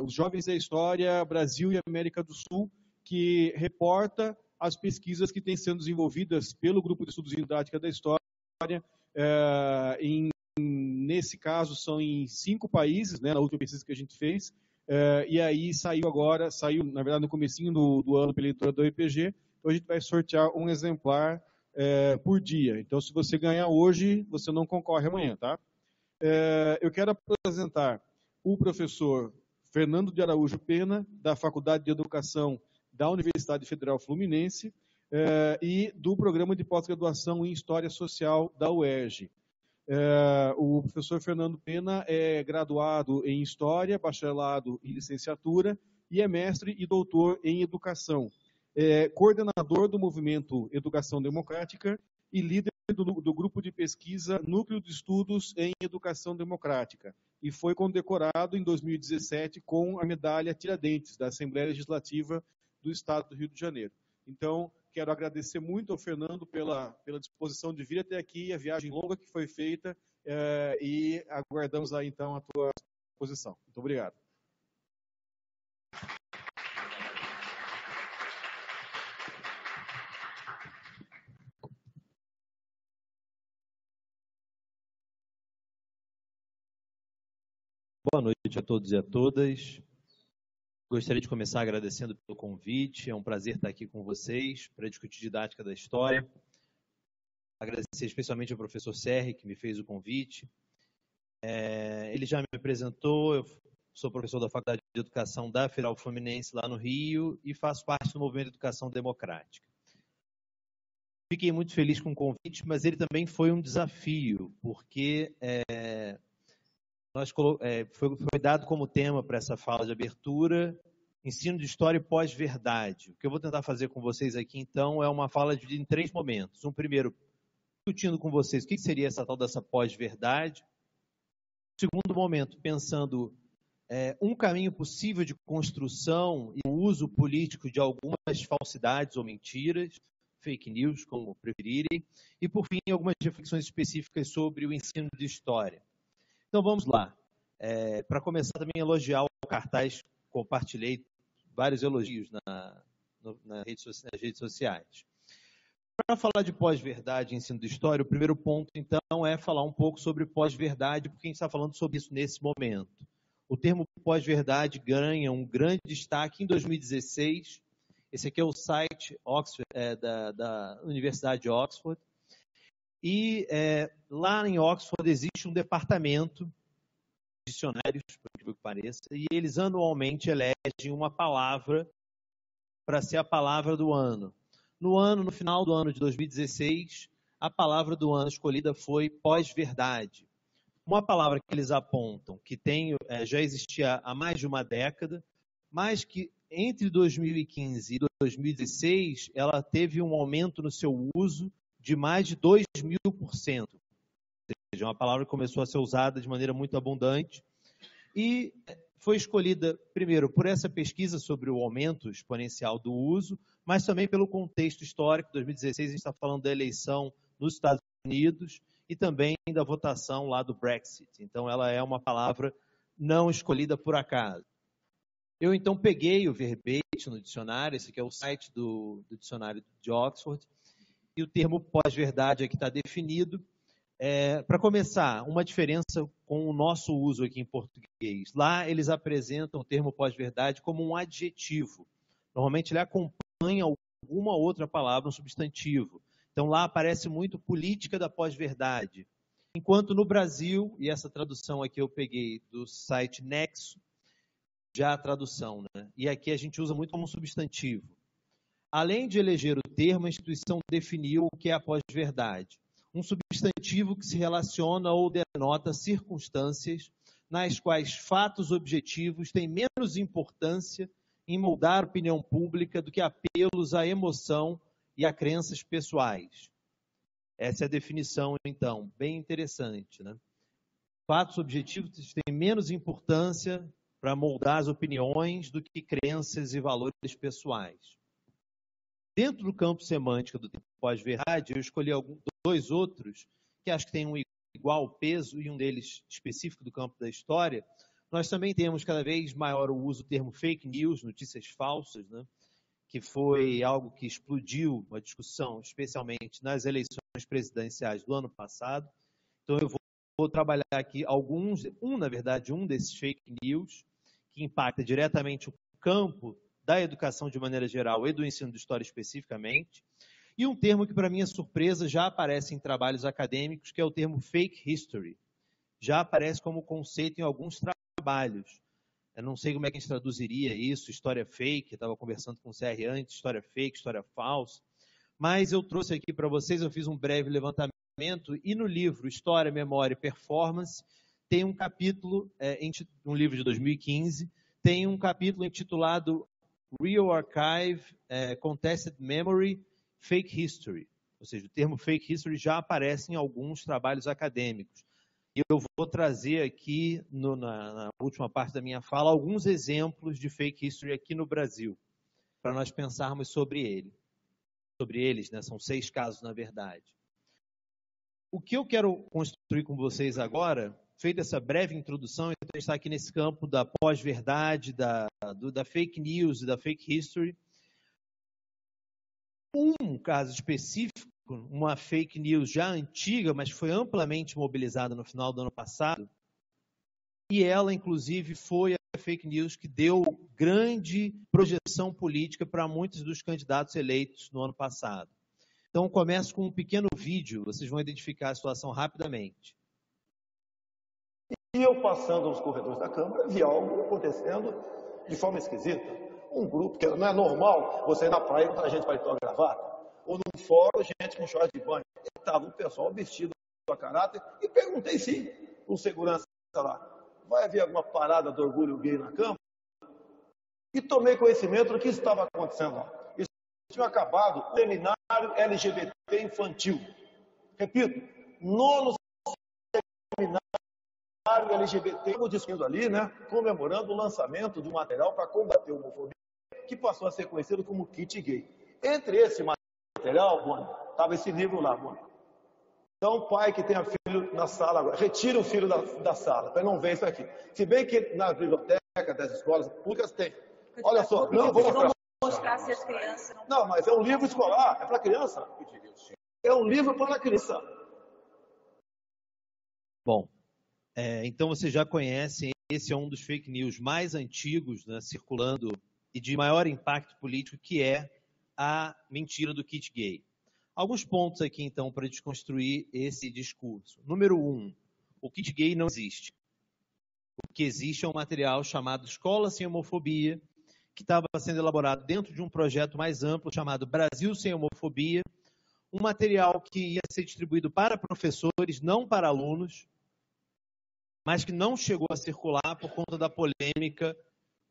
os Jovens da História, Brasil e América do Sul, que reporta as pesquisas que têm sendo desenvolvidas pelo Grupo de Estudos em Didática da História. Nesse caso, são em 5 países, né, na última pesquisa que a gente fez, e aí saiu, na verdade, no comecinho do ano pela editora do IPG, então a gente vai sortear um exemplar por dia. Então, se você ganhar hoje, você não concorre amanhã, tá? Eu quero apresentar o professor Fernando de Araújo Pena, da Faculdade de Educação da Universidade Federal Fluminense, e do Programa de Pós-Graduação em História Social da UERJ. O professor Fernando Pena é graduado em História, bacharelado e licenciatura, e é mestre e doutor em Educação. É coordenador do movimento Educação Democrática e líder do grupo de pesquisa Núcleo de Estudos em Educação Democrática, e foi condecorado em 2017 com a medalha Tiradentes, da Assembleia Legislativa do Estado do Rio de Janeiro. Então, quero agradecer muito ao Fernando pela disposição de vir até aqui, a viagem longa que foi feita, e aguardamos aí, então, a tua exposição. Muito obrigado. Boa noite a todos e a todas. Gostaria de começar agradecendo pelo convite. É um prazer estar aqui com vocês para discutir didática da história. Agradecer especialmente ao professor Serri, que me fez o convite. Ele já me apresentou, eu sou professor da Faculdade de Educação da Federal Fluminense, lá no Rio, e faço parte do Movimento de Educação Democrática. Fiquei muito feliz com o convite, mas ele também foi um desafio, porque foi dado como tema para essa fala de abertura, ensino de história e pós-verdade. O que eu vou tentar fazer com vocês aqui, então, é uma fala dividida em 3 momentos. Um primeiro, discutindo com vocês o que seria essa tal dessa pós-verdade. Segundo momento, pensando um caminho possível de construção e uso político de algumas falsidades ou mentiras, fake news, como preferirem. E, por fim, algumas reflexões específicas sobre o ensino de história. Então vamos lá. Para começar, também elogiar o cartaz, compartilhei vários elogios nas redes sociais. Para falar de pós-verdade e ensino de história, o primeiro ponto, então, é falar um pouco sobre pós-verdade, porque a gente está falando sobre isso nesse momento. O termo pós-verdade ganha um grande destaque em 2016. Esse aqui é o site Oxford, da Universidade de Oxford. E lá em Oxford existe um departamento de dicionários, por incrível que pareça, e eles anualmente elegem uma palavra para ser a palavra do ano. No final do ano de 2016, a palavra do ano escolhida foi pós-verdade. Uma palavra que eles apontam, que já existia há mais de uma década, mas que entre 2015 e 2016, ela teve um aumento no seu uso de mais de 2.000%. Ou seja, uma palavra que começou a ser usada de maneira muito abundante e foi escolhida, primeiro, por essa pesquisa sobre o aumento exponencial do uso, mas também pelo contexto histórico. Em 2016, a gente está falando da eleição nos Estados Unidos e também da votação lá do Brexit. Então, ela é uma palavra não escolhida por acaso. Eu, então, peguei o verbete no dicionário, esse aqui é o site do dicionário de Oxford, e o termo pós-verdade aqui está definido. Para começar, uma diferença com o nosso uso aqui em português. Lá eles apresentam o termo pós-verdade como um adjetivo. Normalmente ele acompanha alguma outra palavra, um substantivo. Então lá aparece muito política da pós-verdade. Enquanto no Brasil, e essa tradução aqui eu peguei do site Nexo, já a tradução, né? E aqui a gente usa muito como substantivo. Além de eleger o termo, a instituição definiu o que é a pós-verdade. Um substantivo que se relaciona ou denota circunstâncias nas quais fatos objetivos têm menos importância em moldar a opinião pública do que apelos à emoção e a crenças pessoais. Essa é a definição, então, bem interessante, né? Fatos objetivos têm menos importância para moldar as opiniões do que crenças e valores pessoais. Dentro do campo semântico do tempo pós-verdade, eu escolhi 2 outros que acho que têm um igual peso, e um deles específico do campo da história. Nós também temos cada vez maior o uso do termo fake news, notícias falsas, né? Que foi algo que explodiu uma discussão, especialmente nas eleições presidenciais do ano passado. Então, eu vou trabalhar aqui um desses fake news, que impacta diretamente o campo da educação de maneira geral e do ensino de história especificamente. E um termo que, para minha surpresa, já aparece em trabalhos acadêmicos, que é o termo fake history. Já aparece como conceito em alguns trabalhos. Eu não sei como é que a gente traduziria isso, história fake, eu estava conversando com o CR antes, história fake, história falsa. Mas eu trouxe aqui para vocês, eu fiz um breve levantamento, e no livro História, Memória e Performance, tem um capítulo, um livro de 2015, tem um capítulo intitulado Real Archive, Contested Memory, Fake History. Ou seja, o termo fake history já aparece em alguns trabalhos acadêmicos. E eu vou trazer aqui, na última parte da minha fala, alguns exemplos de fake history aqui no Brasil, para nós pensarmos sobre ele. Sobre eles, né? São 6 casos, na verdade. O que eu quero construir com vocês agora, feita essa breve introdução, é estar aqui nesse campo da pós-verdade, da fake news e da fake history. Um caso específico, uma fake news já antiga, mas foi amplamente mobilizada no final do ano passado, e ela, inclusive, foi a fake news que deu grande projeção política para muitos dos candidatos eleitos no ano passado. Então, começo com um pequeno vídeo, vocês vão identificar a situação rapidamente. E eu, passando nos corredores da Câmara, vi algo acontecendo de forma esquisita. Um grupo que não é normal você ir na praia com a gente paletó e gravata, ou num fórum, gente com short de banho. Estava o pessoal vestido a caráter, e perguntei sim, o segurança lá, vai haver alguma parada do orgulho gay na Câmara? E tomei conhecimento do que estava acontecendo lá. Eles tinham acabado o seminário LGBT infantil. Repito, 9º seminário LGBT, estamos discutindo ali, né, comemorando o lançamento de um material para combater a homofobia, que passou a ser conhecido como kit gay. Entre esse material, Boni, estava esse livro lá, Boni. Então, pai que tenha filho na sala agora, retira o filho da sala, para não ver isso aqui. Se bem que na biblioteca das escolas públicas tem. Olha só, não vou mostrar se as crianças não, mas é um livro escolar, é para criança. É um livro para criança. Bom, então você já conhece, esse é um dos fake news mais antigos, né, circulando e de maior impacto político, que é a mentira do kit gay. Alguns pontos aqui, então, para desconstruir esse discurso. Número 1, o kit gay não existe. O que existe é um material chamado Escola Sem Homofobia, que estava sendo elaborado dentro de um projeto mais amplo chamado Brasil Sem Homofobia, um material que ia ser distribuído para professores, não para alunos, mas que não chegou a circular por conta da polêmica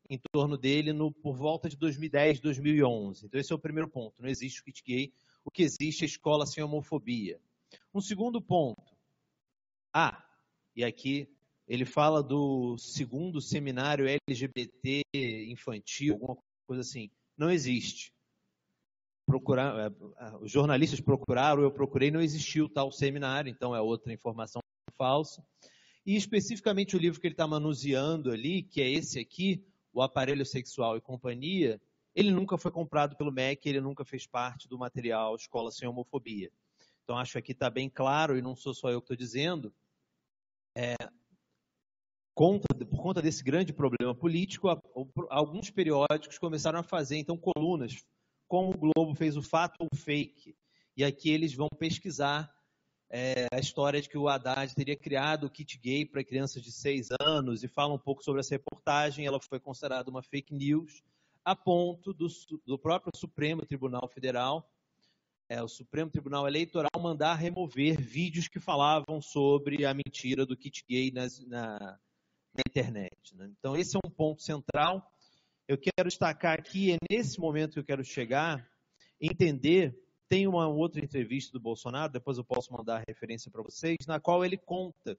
em torno dele por volta de 2010, 2011. Então esse é o primeiro ponto, não existe o kit gay, o que existe é a Escola Sem Homofobia. Um segundo ponto, e aqui ele fala do 2º seminário LGBT infantil, alguma coisa assim, não existe. Os jornalistas procuraram, eu procurei, não existiu tal seminário, então é outra informação falsa. E especificamente o livro que ele está manuseando ali, que é esse aqui, O Aparelho Sexual e Companhia, ele nunca foi comprado pelo MEC, ele nunca fez parte do material Escola Sem Homofobia. Então acho que aqui está bem claro, e não sou só eu que estou dizendo, por conta desse grande problema político, alguns periódicos começaram a fazer, então, colunas, como o Globo fez o Fato ou Fake. E aqui eles vão pesquisar a história de que o Haddad teria criado o kit gay para crianças de 6 anos e fala um pouco sobre essa reportagem. Ela foi considerada uma fake news a ponto do próprio Supremo Tribunal Federal, o Supremo Tribunal Eleitoral, mandar remover vídeos que falavam sobre a mentira do kit gay na internet, né? Então esse é um ponto central. Eu quero destacar aqui, é nesse momento que eu quero chegar, entender. Tem uma outra entrevista do Bolsonaro, depois eu posso mandar a referência para vocês, na qual ele conta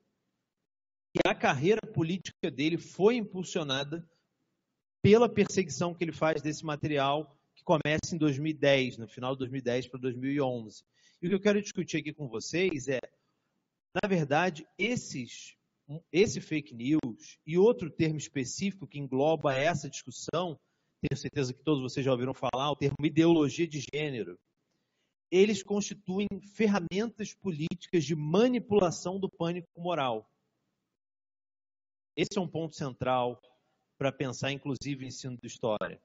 que a carreira política dele foi impulsionada pela perseguição que ele faz desse material, que começa em 2010, no final de 2010 para 2011. E o que eu quero discutir aqui com vocês é, na verdade, esses esse fake news e outro termo específico que engloba essa discussão, tenho certeza que todos vocês já ouviram falar, o termo ideologia de gênero. Eles constituem ferramentas políticas de manipulação do pânico moral. Esse é um ponto central para pensar, inclusive, o ensino de história.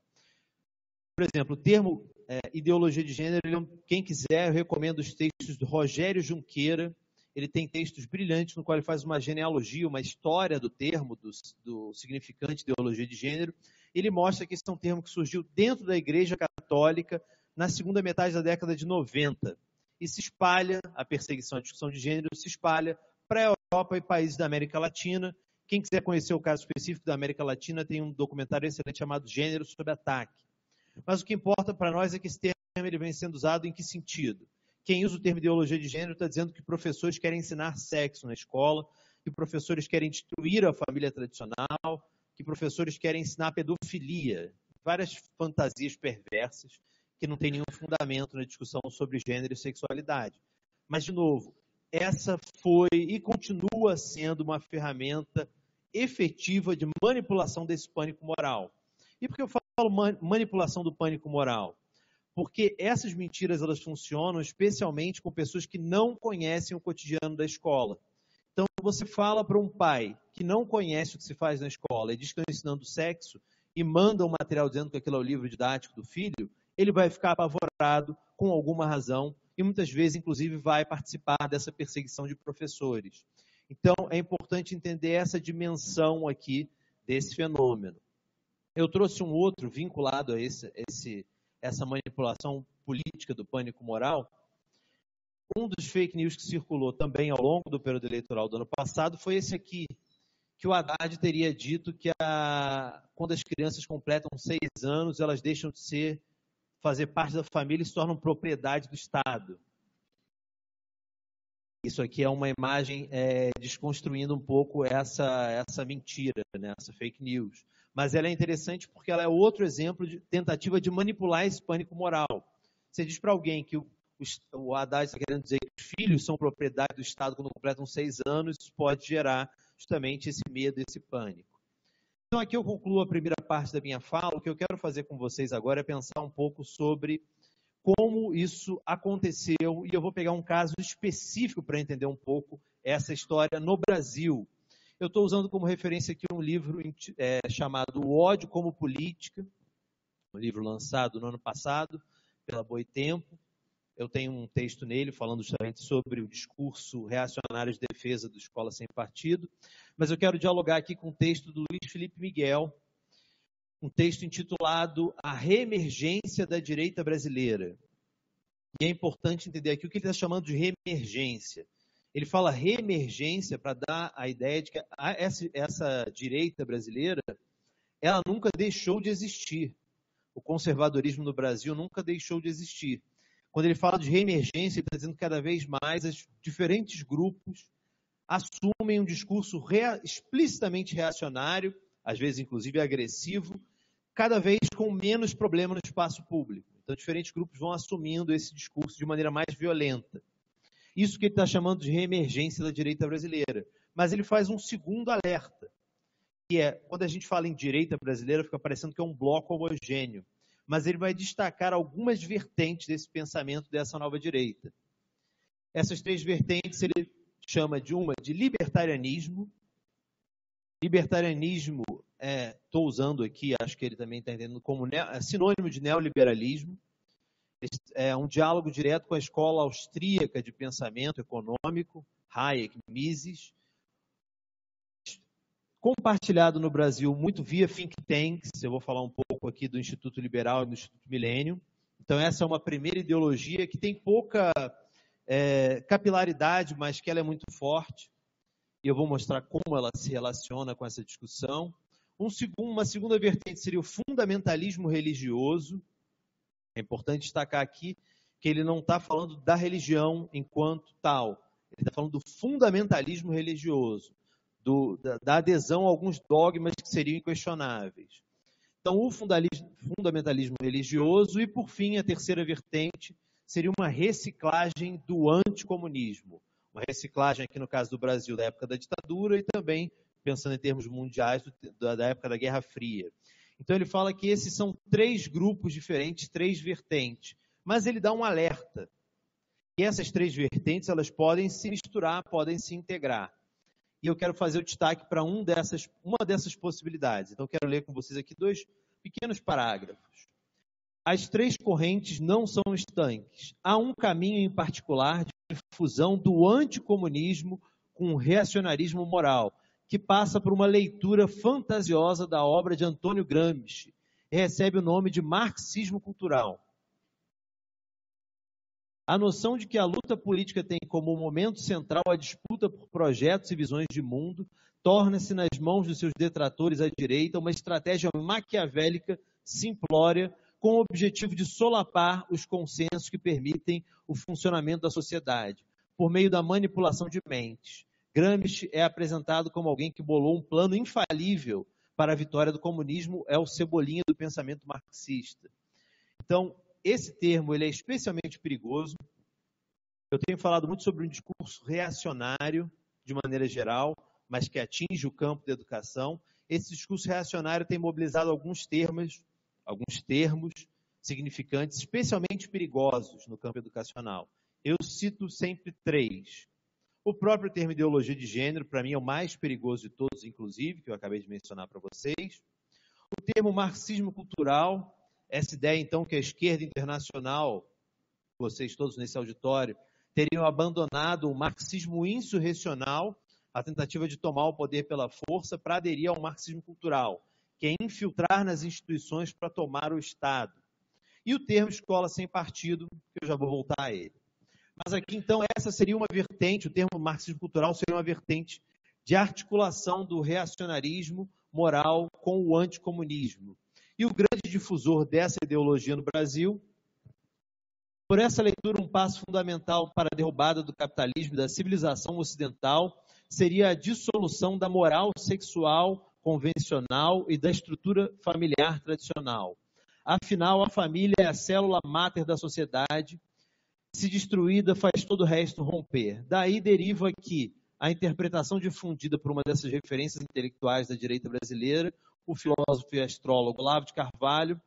Por exemplo, o termo ideologia de gênero, quem quiser, eu recomendo os textos do Rogério Junqueira. Ele tem textos brilhantes no qual ele faz uma genealogia, uma história do termo, do significante de ideologia de gênero. Ele mostra que esse é um termo que surgiu dentro da Igreja Católica na segunda metade da década de 90 e se espalha, a perseguição à discussão de gênero se espalha para a Europa e países da América Latina. Quem quiser conhecer o caso específico da América Latina, tem um documentário excelente chamado Gênero sob Ataque. Mas o que importa para nós é que esse termo ele vem sendo usado em que sentido? Quem usa o termo ideologia de gênero está dizendo que professores querem ensinar sexo na escola, que professores querem destruir a família tradicional, que professores querem ensinar pedofilia, várias fantasias perversas que não têm nenhum fundamento na discussão sobre gênero e sexualidade. Mas, de novo, essa foi e continua sendo uma ferramenta efetiva de manipulação desse pânico moral. E por que eu falo manipulação do pânico moral? Porque essas mentiras elas funcionam especialmente com pessoas que não conhecem o cotidiano da escola. Então, você fala para um pai que não conhece o que se faz na escola e diz que estão ensinando sexo e manda um material dizendo que aquilo é o livro didático do filho, ele vai ficar apavorado com alguma razão e muitas vezes, inclusive, vai participar dessa perseguição de professores. Então, é importante entender essa dimensão aqui desse fenômeno. Eu trouxe um outro vinculado a essa manipulação política do pânico moral. Um dos fake news que circulou também ao longo do período eleitoral do ano passado foi esse aqui, que o Haddad teria dito que quando as crianças completam 6 anos, elas deixam de fazer parte da família e se tornam propriedade do Estado. Isso aqui é uma imagem desconstruindo um pouco essa mentira, né, essa fake news. Mas ela é interessante porque ela é outro exemplo de tentativa de manipular esse pânico moral. Você diz para alguém que o Haddad está querendo dizer que os filhos são propriedade do Estado quando completam 6 anos, isso pode gerar justamente esse medo, esse pânico. Então aqui eu concluo a primeira parte da minha fala. O que eu quero fazer com vocês agora é pensar um pouco sobre como isso aconteceu, e eu vou pegar um caso específico para entender um pouco essa história no Brasil. Eu estou usando como referência aqui um livro chamado O Ódio como Política, um livro lançado no ano passado pela Boitempo. Eu tenho um texto nele falando justamente sobre o discurso reacionário de defesa da escola sem partido, mas eu quero dialogar aqui com o texto do Luiz Felipe Miguel, um texto intitulado A Reemergência da Direita Brasileira. E é importante entender aqui o que ele está chamando de reemergência. Ele fala reemergência para dar a ideia de que essa direita brasileira, ela nunca deixou de existir. O conservadorismo no Brasil nunca deixou de existir. Quando ele fala de reemergência, ele está dizendo que cada vez mais os diferentes grupos assumem um discurso explicitamente reacionário, às vezes inclusive agressivo, cada vez com menos problema no espaço público. Então, diferentes grupos vão assumindo esse discurso de maneira mais violenta. Isso que ele está chamando de reemergência da direita brasileira. Mas ele faz um segundo alerta, que é, quando a gente fala em direita brasileira, fica parecendo que é um bloco homogêneo. Mas ele vai destacar algumas vertentes desse pensamento dessa nova direita. Essas 3 vertentes ele chama de libertarianismo. Libertarianismo, estou usando aqui, acho que ele também está entendendo como sinônimo de neoliberalismo. É um diálogo direto com a escola austríaca de pensamento econômico, Hayek, Mises, compartilhado no Brasil muito via think tanks. Eu vou falar um pouco aqui do Instituto Liberal e do Instituto Milênio. Então essa é uma primeira ideologia que tem pouca capilaridade, mas que ela é muito forte. E eu vou mostrar como ela se relaciona com essa discussão. Uma segunda vertente seria o fundamentalismo religioso. É importante destacar aqui que ele não está falando da religião enquanto tal. Ele está falando do fundamentalismo religioso, da adesão a alguns dogmas que seriam inquestionáveis. Então, o fundamentalismo religioso e, por fim, a terceira vertente seria uma reciclagem do anticomunismo. Uma reciclagem aqui no caso do Brasil da época da ditadura e também pensando em termos mundiais da época da Guerra Fria. Então ele fala que esses são 3 grupos diferentes, 3 vertentes, mas ele dá um alerta. E essas 3 vertentes, elas podem se misturar, podem se integrar. E eu quero fazer o destaque para uma dessas possibilidades. Então eu quero ler com vocês aqui 2 pequenos parágrafos. As 3 correntes não são estanques. Há um caminho em particular de fusão do anticomunismo com o reacionarismo moral, que passa por uma leitura fantasiosa da obra de Antônio Gramsci e recebe o nome de marxismo cultural. A noção de que a luta política tem como momento central a disputa por projetos e visões de mundo torna-se nas mãos dos seus detratores à direita uma estratégia maquiavélica, simplória, com o objetivo de solapar os consensos que permitem o funcionamento da sociedade, por meio da manipulação de mentes. Gramsci é apresentado como alguém que bolou um plano infalível para a vitória do comunismo, é o Cebolinha do pensamento marxista. Então, esse termo ele é especialmente perigoso. Eu tenho falado muito sobre um discurso reacionário, de maneira geral, mas que atinge o campo da educação. Esse discurso reacionário tem mobilizado alguns termos significantes, especialmente perigosos no campo educacional. Eu cito sempre 3. O próprio termo ideologia de gênero, para mim, é o mais perigoso de todos, inclusive, que eu acabei de mencionar para vocês. O termo marxismo cultural, essa ideia, então, que a esquerda internacional, vocês todos nesse auditório, teriam abandonado o marxismo insurrecional, a tentativa de tomar o poder pela força, para aderir ao marxismo cultural, que é infiltrar nas instituições para tomar o Estado. E o termo escola sem partido, que eu já vou voltar a ele. Mas aqui, então, essa seria uma vertente, o termo marxismo cultural seria uma vertente de articulação do reacionarismo moral com o anticomunismo. E o grande difusor dessa ideologia no Brasil, por essa leitura, um passo fundamental para a derrubada do capitalismo e da civilização ocidental seria a dissolução da moral sexual convencional e da estrutura familiar tradicional. Afinal, a família é a célula máter da sociedade. Se destruída, faz todo o resto romper. Daí deriva que a interpretação difundida por uma dessas referências intelectuais da direita brasileira, o filósofo e astrólogo Olavo de Carvalho,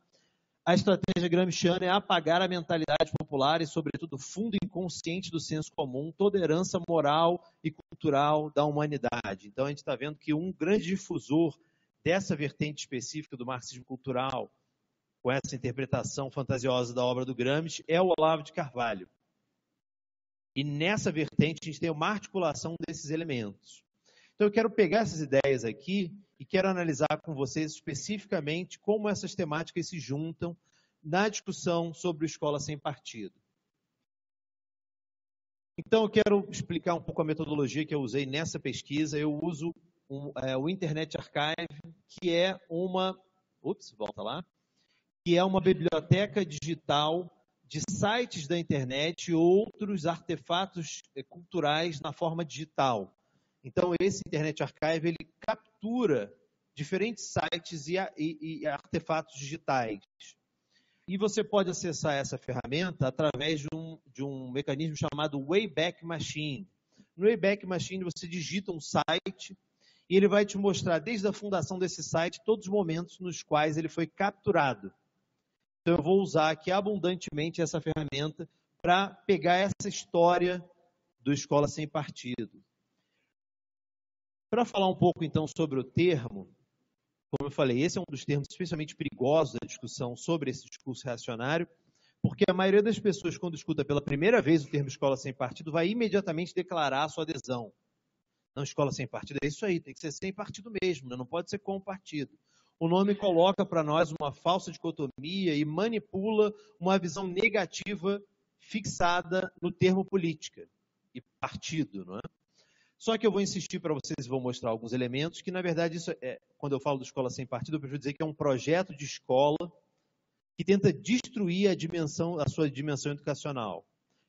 a estratégia gramsciana é apagar a mentalidade popular e, sobretudo, o fundo inconsciente do senso comum, toda herança moral e cultural da humanidade. Então, a gente está vendo que um grande difusor dessa vertente específica do marxismo cultural, com essa interpretação fantasiosa da obra do Gramsci, é o Olavo de Carvalho. E nessa vertente a gente tem uma articulação desses elementos. Então eu quero pegar essas ideias aqui e quero analisar com vocês especificamente como essas temáticas se juntam na discussão sobre escola sem partido. Então eu quero explicar um pouco a metodologia que eu usei nessa pesquisa. Eu uso o Internet Archive, que é uma biblioteca digital de sites da internet e outros artefatos culturais na forma digital. Então, esse Internet Archive, ele captura diferentes sites e artefatos digitais. E você pode acessar essa ferramenta através de um mecanismo chamado Wayback Machine. No Wayback Machine, você digita um site e ele vai te mostrar, desde a fundação desse site, todos os momentos nos quais ele foi capturado. Então, eu vou usar aqui abundantemente essa ferramenta para pegar essa história do Escola Sem Partido. Para falar um pouco, então, sobre o termo, como eu falei, esse é um dos termos especialmente perigosos da discussão sobre esse discurso reacionário, porque a maioria das pessoas, quando escuta pela primeira vez o termo Escola Sem Partido, vai imediatamente declarar a sua adesão. Não, escola sem partido é isso aí, tem que ser sem partido mesmo, não pode ser com partido. O nome coloca para nós uma falsa dicotomia e manipula uma visão negativa fixada no termo política e partido, não é? Só que eu vou insistir para vocês e vou mostrar alguns elementos que, na verdade, quando eu falo de escola sem partido, eu prefiro dizer que é um projeto de escola que tenta destruir a sua dimensão educacional.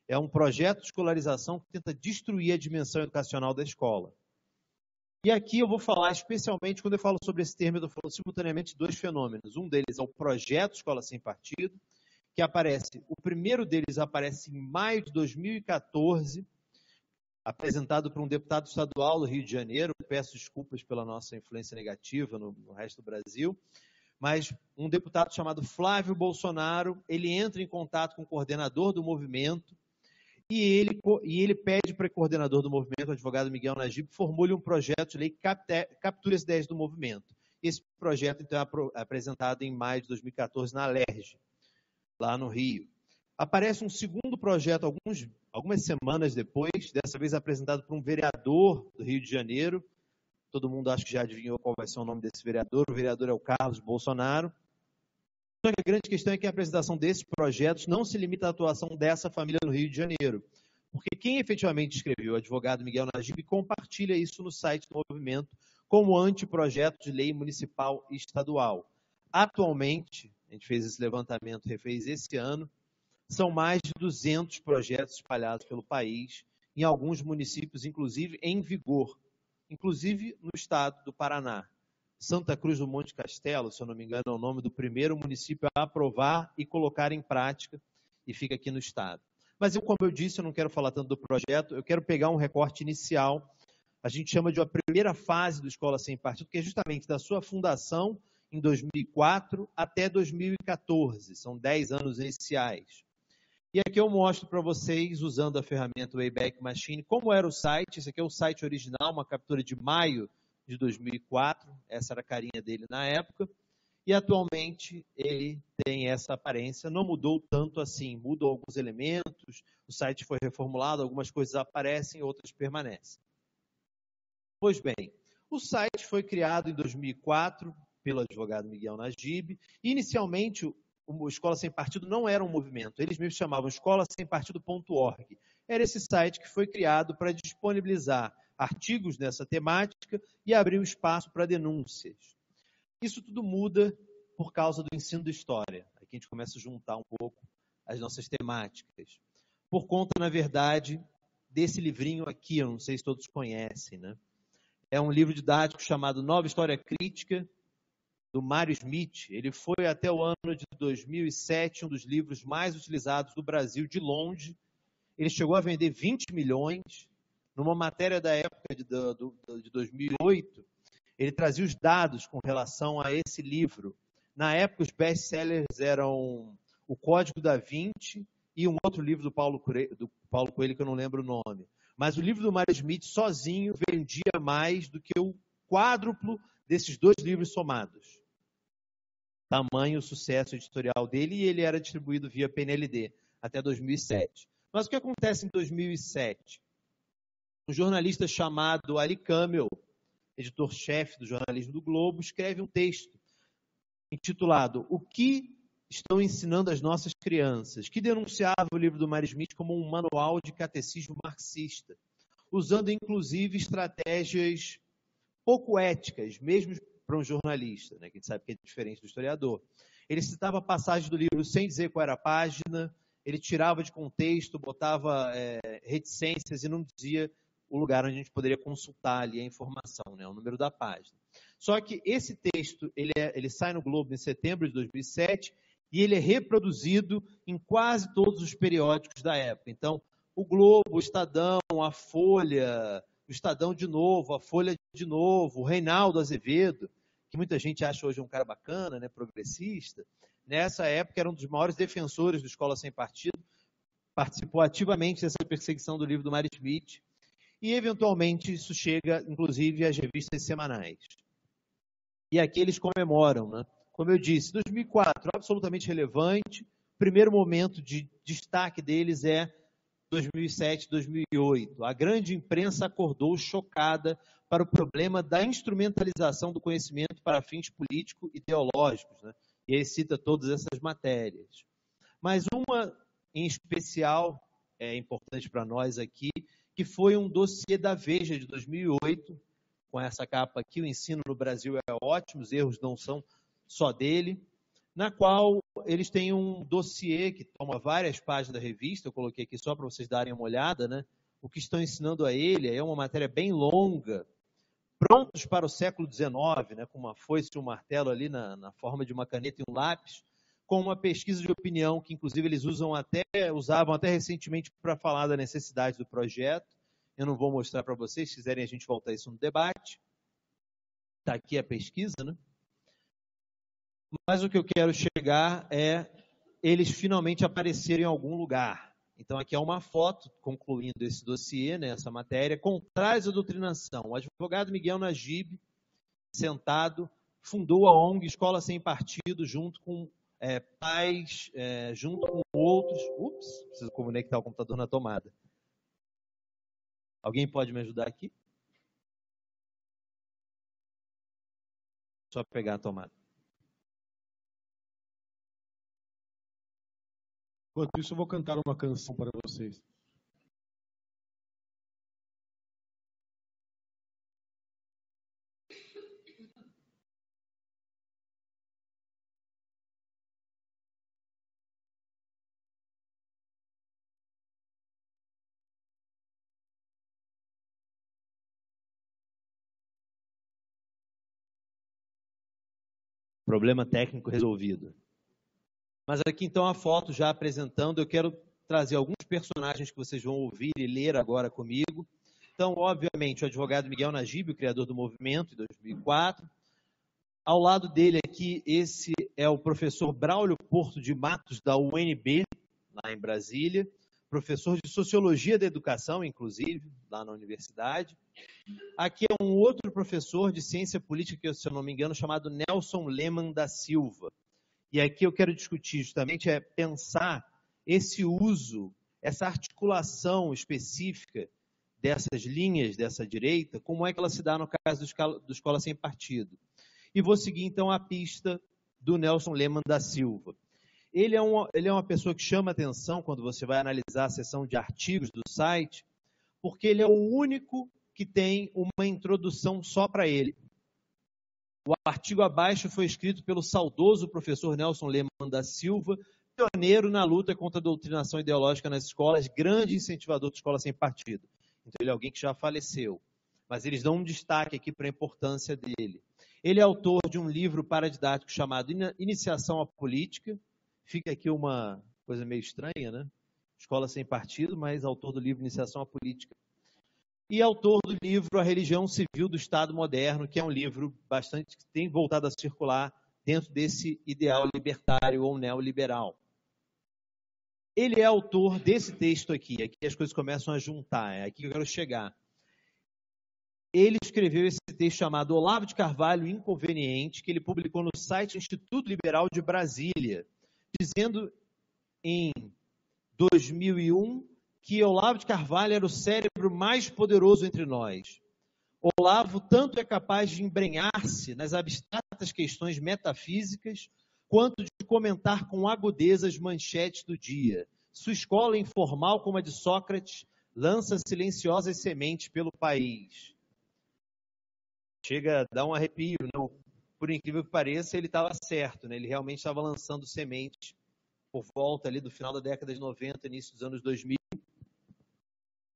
É um projeto de escolarização que tenta destruir a dimensão educacional da escola. E aqui eu vou falar especialmente, quando eu falo sobre esse termo, eu estou falando simultaneamente de 2 fenômenos. Um deles é o projeto Escola Sem Partido, que aparece, o primeiro deles aparece em maio de 2014, apresentado por um deputado estadual do Rio de Janeiro. Peço desculpas pela nossa influência negativa no resto do Brasil, mas um deputado chamado Flávio Bolsonaro, ele entra em contato com o coordenador do movimento e ele pede para o coordenador do movimento, o advogado Miguel Najib, formule um projeto de lei que capture as ideias do movimento. Esse projeto, então, é apresentado em maio de 2014 na Alerj, lá no Rio. Aparece um segundo projeto algumas semanas depois, dessa vez apresentado por um vereador do Rio de Janeiro. Todo mundo acho que já adivinhou qual vai ser o nome desse vereador. O vereador é o Carlos Bolsonaro. Só que a grande questão é que a apresentação desses projetos não se limita à atuação dessa família no Rio de Janeiro. Porque quem efetivamente escreveu, o advogado Miguel Najib, compartilha isso no site do movimento como anteprojeto de lei municipal e estadual. Atualmente, a gente fez esse levantamento, refez esse ano, são mais de 200 projetos espalhados pelo país, em alguns municípios, inclusive, em vigor, inclusive no estado do Paraná. Santa Cruz do Monte Castelo, se eu não me engano, é o nome do primeiro município a aprovar e colocar em prática, e fica aqui no estado. Mas, como eu disse, eu não quero falar tanto do projeto, eu quero pegar um recorte inicial. A gente chama de uma primeira fase do Escola Sem Partido, que é justamente da sua fundação em 2004 até 2014. São 10 anos iniciais. E aqui eu mostro para vocês, usando a ferramenta Wayback Machine, como era o site. Esse aqui é o site original, uma captura de maio de 2004. Essa era a carinha dele na época. E atualmente ele tem essa aparência. Não mudou tanto assim. Mudou alguns elementos, o site foi reformulado, algumas coisas aparecem, outras permanecem. Pois bem, o site foi criado em 2004 pelo advogado Miguel Najib. Inicialmente, o Escola Sem Partido não era um movimento. Eles mesmos chamavam escolasempartido.org. Era esse site que foi criado para disponibilizar artigos nessa temática e abrir um espaço para denúncias. Isso tudo muda por causa do ensino de história. Aqui a gente começa a juntar um pouco as nossas temáticas. Por conta, na verdade, desse livrinho aqui, eu não sei se todos conhecem, né? É um livro didático chamado Nova História Crítica, do Mário Smith. Ele foi até o ano de 2007 um dos livros mais utilizados do Brasil, de longe. Ele chegou a vender 20 milhões. Numa matéria da época de 2008, ele trazia os dados com relação a esse livro. Na época, os best-sellers eram O Código da Vinci e um outro livro do Paulo Coelho, que eu não lembro o nome. Mas o livro do Mário Smith, sozinho, vendia mais do que o quádruplo desses dois livros somados. Tamanho o sucesso editorial dele, e ele era distribuído via PNLD até 2007. Mas o que acontece em 2007? Um jornalista chamado Ali Camel, editor-chefe do jornalismo do Globo, escreve um texto intitulado O que estão ensinando as nossas crianças?, que denunciava o livro do Mário Smith como um manual de catecismo marxista, usando inclusive estratégias pouco éticas, mesmo para um jornalista, né, que a gente sabe que é diferente do historiador. Ele citava passagens do livro sem dizer qual era a página, ele tirava de contexto, botava reticências e não dizia o lugar onde a gente poderia consultar ali a informação, né, o número da página. Só que esse texto, ele sai no Globo em setembro de 2007 e ele é reproduzido em quase todos os periódicos da época. Então, o Globo, o Estadão, a Folha, o Estadão de novo, a Folha de novo, o Reinaldo Azevedo, que muita gente acha hoje um cara bacana, né, progressista, nessa época era um dos maiores defensores do Escola Sem Partido, participou ativamente dessa perseguição do livro do Mário Smith, e eventualmente isso chega, inclusive, às revistas semanais. E aqui eles comemoram, né? Como eu disse, 2004, absolutamente relevante. O primeiro momento de destaque deles é 2007, 2008. A grande imprensa acordou chocada para o problema da instrumentalização do conhecimento para fins político-ideológicos, né? E aí cita todas essas matérias. Mas uma em especial é importante para nós aqui, que foi um dossiê da Veja de 2008, com essa capa aqui, O Ensino no Brasil é Ótimo, os erros não são só dele, na qual eles têm um dossiê que toma várias páginas da revista, eu coloquei aqui só para vocês darem uma olhada, né? O que estão ensinando a ele é uma matéria bem longa, prontos para o século XIX, né? Com uma foice e um martelo ali na forma de uma caneta e um lápis, com uma pesquisa de opinião que, inclusive, eles usavam até recentemente para falar da necessidade do projeto, Eu não vou mostrar para vocês, se quiserem a gente voltar isso no debate. Está aqui a pesquisa, né? Mas o que eu quero chegar é eles finalmente aparecerem em algum lugar. Então aqui é uma foto, concluindo esse dossiê, né, essa matéria, Contras a doutrinação. O advogado Miguel Najib, sentado, fundou a ONG Escola Sem Partido, junto com pais, junto com outros. Ups, preciso conectar o computador na tomada. Alguém pode me ajudar aqui? Só pegar a tomada. Enquanto isso, eu vou cantar uma canção para vocês. Problema técnico resolvido. Mas aqui então a foto já apresentando, eu quero trazer alguns personagens que vocês vão ouvir e ler agora comigo. Então, obviamente, o advogado Miguel Najib, o criador do movimento, em 2004. Ao lado dele aqui, esse é o professor Braulio Porto de Matos, da UNB, lá em Brasília. Professor de Sociologia da Educação, inclusive, lá na universidade. Aqui é um outro professor de Ciência Política, que, se eu não me engano, chamado Nelson Leman da Silva. E aqui eu quero discutir justamente, pensar esse uso, essa articulação específica dessas linhas dessa direita, como é que ela se dá no caso do Escola Sem Partido. E vou seguir então a pista do Nelson Leman da Silva. Ele é uma pessoa que chama atenção quando você vai analisar a seção de artigos do site, porque ele é o único que tem uma introdução só para ele. O artigo abaixo foi escrito pelo saudoso professor Nelson Leman da Silva, pioneiro na luta contra a doutrinação ideológica nas escolas, grande incentivador de escola sem partido. Então ele é alguém que já faleceu, mas eles dão um destaque aqui para a importância dele. Ele é autor de um livro paradidático chamado Iniciação à Política. Fica aqui uma coisa meio estranha, né? Escola sem partido, mas autor do livro Iniciação à Política. E autor do livro A Religião Civil do Estado Moderno, que é um livro bastante que tem voltado a circular dentro desse ideal libertário ou neoliberal. Ele é autor desse texto aqui as coisas começam a juntar, é aqui que eu quero chegar. Ele escreveu esse texto chamado Olavo de Carvalho Inconveniente, que ele publicou no site Instituto Liberal de Brasília, dizendo em 2001 que Olavo de Carvalho era o cérebro mais poderoso entre nós. Olavo tanto é capaz de embrenhar-se nas abstratas questões metafísicas, quanto de comentar com agudeza as manchetes do dia. Sua escola informal, como a de Sócrates, lança silenciosas sementes pelo país. Chega a dar um arrepio, não? Por incrível que pareça, ele estava certo, né? Ele realmente estava lançando sementes por volta ali do final da década de 90, início dos anos 2000.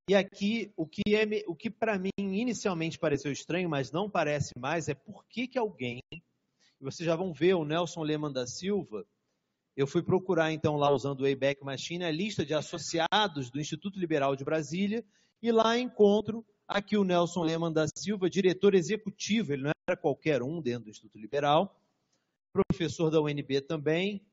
E aqui, o que para mim inicialmente pareceu estranho, mas não parece mais, é por que alguém, e vocês já vão ver o Nelson Leman da Silva, eu fui procurar então lá usando o Wayback Machine a lista de associados do Instituto Liberal de Brasília, e lá encontro aqui o Nelson Leman da Silva, diretor executivo, ele não era qualquer um dentro do Instituto Liberal, professor da UNB também.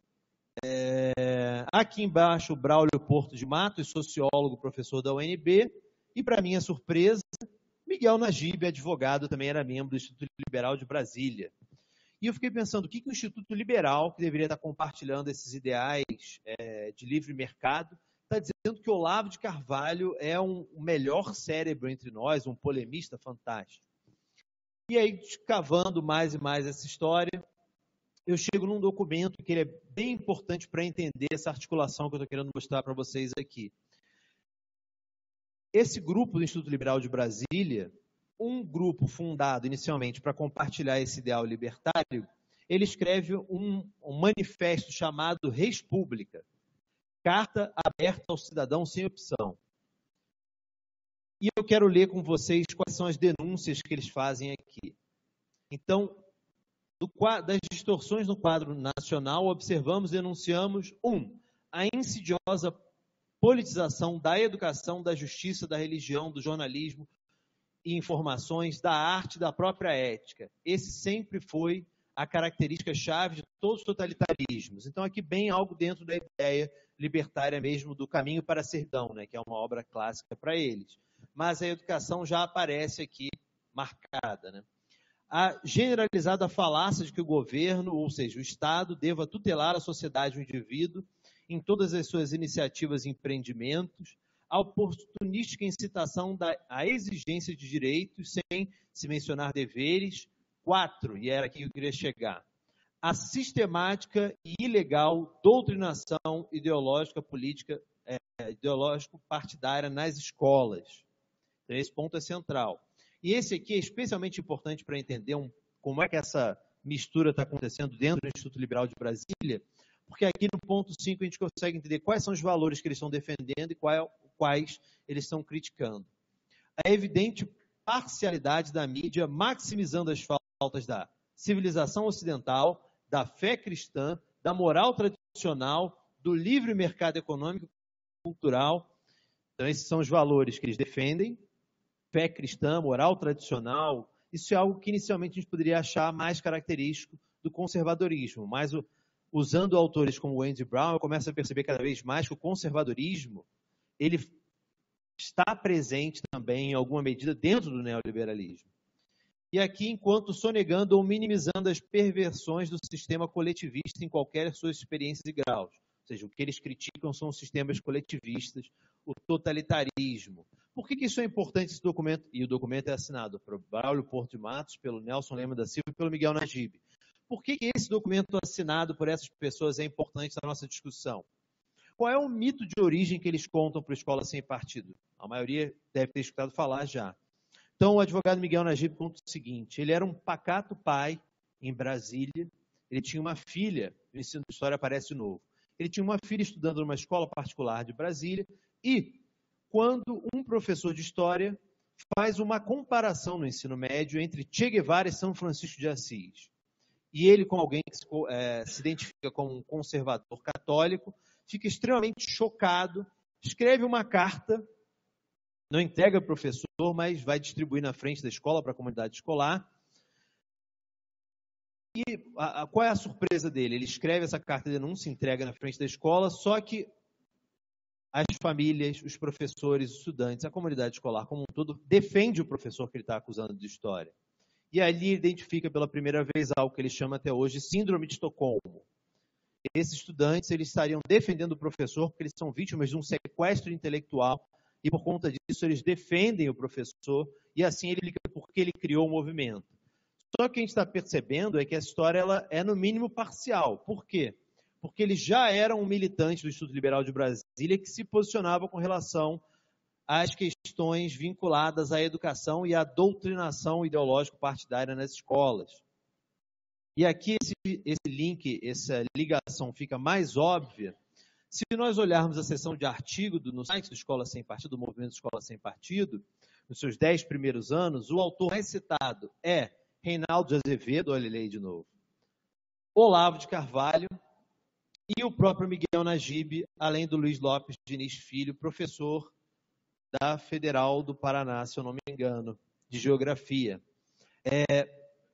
Aqui embaixo o Braulio Porto de Matos, sociólogo, professor da UNB, e para minha surpresa, Miguel Najib, advogado, também era membro do Instituto Liberal de Brasília. E eu fiquei pensando, o que o Instituto Liberal, que deveria estar compartilhando esses ideais de livre mercado, está dizendo que Olavo de Carvalho é o melhor cérebro entre nós, um polemista fantástico. E aí, cavando mais e mais essa história, eu chego num documento que ele é bem importante para entender essa articulação que eu estou querendo mostrar para vocês aqui. Esse grupo do Instituto Liberal de Brasília, um grupo fundado inicialmente para compartilhar esse ideal libertário, ele escreve um manifesto chamado Res Pública, Carta Aberta ao Cidadão Sem Opção. E eu quero ler com vocês quais são as denúncias que eles fazem aqui. Então, das distorções no quadro nacional, observamos e denunciamos, a insidiosa politização da educação, da justiça, da religião, do jornalismo e informações, da arte, da própria ética. Esse sempre foi a característica-chave de todos os totalitarismos. Então, aqui bem algo dentro da ideia libertária mesmo do Caminho para a Servidão, né, que é uma obra clássica para eles. Mas a educação já aparece aqui marcada, né? A generalizada falácia de que o governo, ou seja, o Estado, deva tutelar a sociedade e o indivíduo em todas as suas iniciativas e empreendimentos, a oportunística incitação à exigência de direitos, sem se mencionar deveres. 4, e era aqui que eu queria chegar, a sistemática e ilegal doutrinação ideológica, política, ideológico-partidária nas escolas. Então, esse ponto é central. E esse aqui é especialmente importante para entender como é que essa mistura está acontecendo dentro do Instituto Liberal de Brasília, porque aqui no ponto 5 a gente consegue entender quais são os valores que eles estão defendendo e quais eles estão criticando. A evidente parcialidade da mídia, maximizando as faltas da civilização ocidental, da fé cristã, da moral tradicional, do livre mercado econômico e cultural. Então, esses são os valores que eles defendem. Fé cristã, moral tradicional, isso é algo que inicialmente a gente poderia achar mais característico do conservadorismo, mas usando autores como Andy Brown, eu começo a perceber cada vez mais que o conservadorismo ele está presente também, em alguma medida, dentro do neoliberalismo. E aqui, enquanto sonegando ou minimizando as perversões do sistema coletivista em qualquer suas experiências e graus. Ou seja, o que eles criticam são os sistemas coletivistas, o totalitarismo. Por que isso é importante, esse documento? E o documento é assinado por Braulio Porto de Matos, pelo Nelson Lema da Silva e pelo Miguel Najib. Por que esse documento assinado por essas pessoas é importante na nossa discussão? Qual é o mito de origem que eles contam para a Escola Sem Partido? A maioria deve ter escutado falar já. Então, o advogado Miguel Najib conta o seguinte: ele era um pacato pai em Brasília, ele tinha uma filha, o ensino de história aparece de novo, ele tinha uma filha estudando numa escola particular de Brasília, e quando um professor de história faz uma comparação no ensino médio entre Che Guevara e São Francisco de Assis, e ele, com alguém que se identifica como um conservador católico, fica extremamente chocado, escreve uma carta, não entrega ao professor, mas vai distribuir na frente da escola para a comunidade escolar. E qual é a surpresa dele? Ele escreve essa carta de denúncia, entrega na frente da escola, só que as famílias, os professores, os estudantes, a comunidade escolar como um todo, defende o professor que ele está acusando de história. E ali identifica pela primeira vez algo que ele chama até hoje de síndrome de Estocolmo. Esses estudantes eles estariam defendendo o professor porque eles são vítimas de um sequestro intelectual e por conta disso eles defendem o professor e assim ele explica por que ele criou o movimento. Só que o que a gente está percebendo é que essa história ela é no mínimo parcial. Por quê? Porque ele já era um militante do Instituto Liberal de Brasília que se posicionava com relação às questões vinculadas à educação e à doutrinação ideológico-partidária nas escolas. E aqui esse link, essa ligação fica mais óbvia se nós olharmos a seção de artigo no site do Escola Sem Partido, do Movimento Escola Sem Partido, nos seus 10 primeiros anos, o autor mais citado é Reinaldo de Azevedo, olha ele aí de novo, Olavo de Carvalho e o próprio Miguel Najib, além do Luiz Lopes Diniz Filho, professor da Federal do Paraná, se eu não me engano, de Geografia.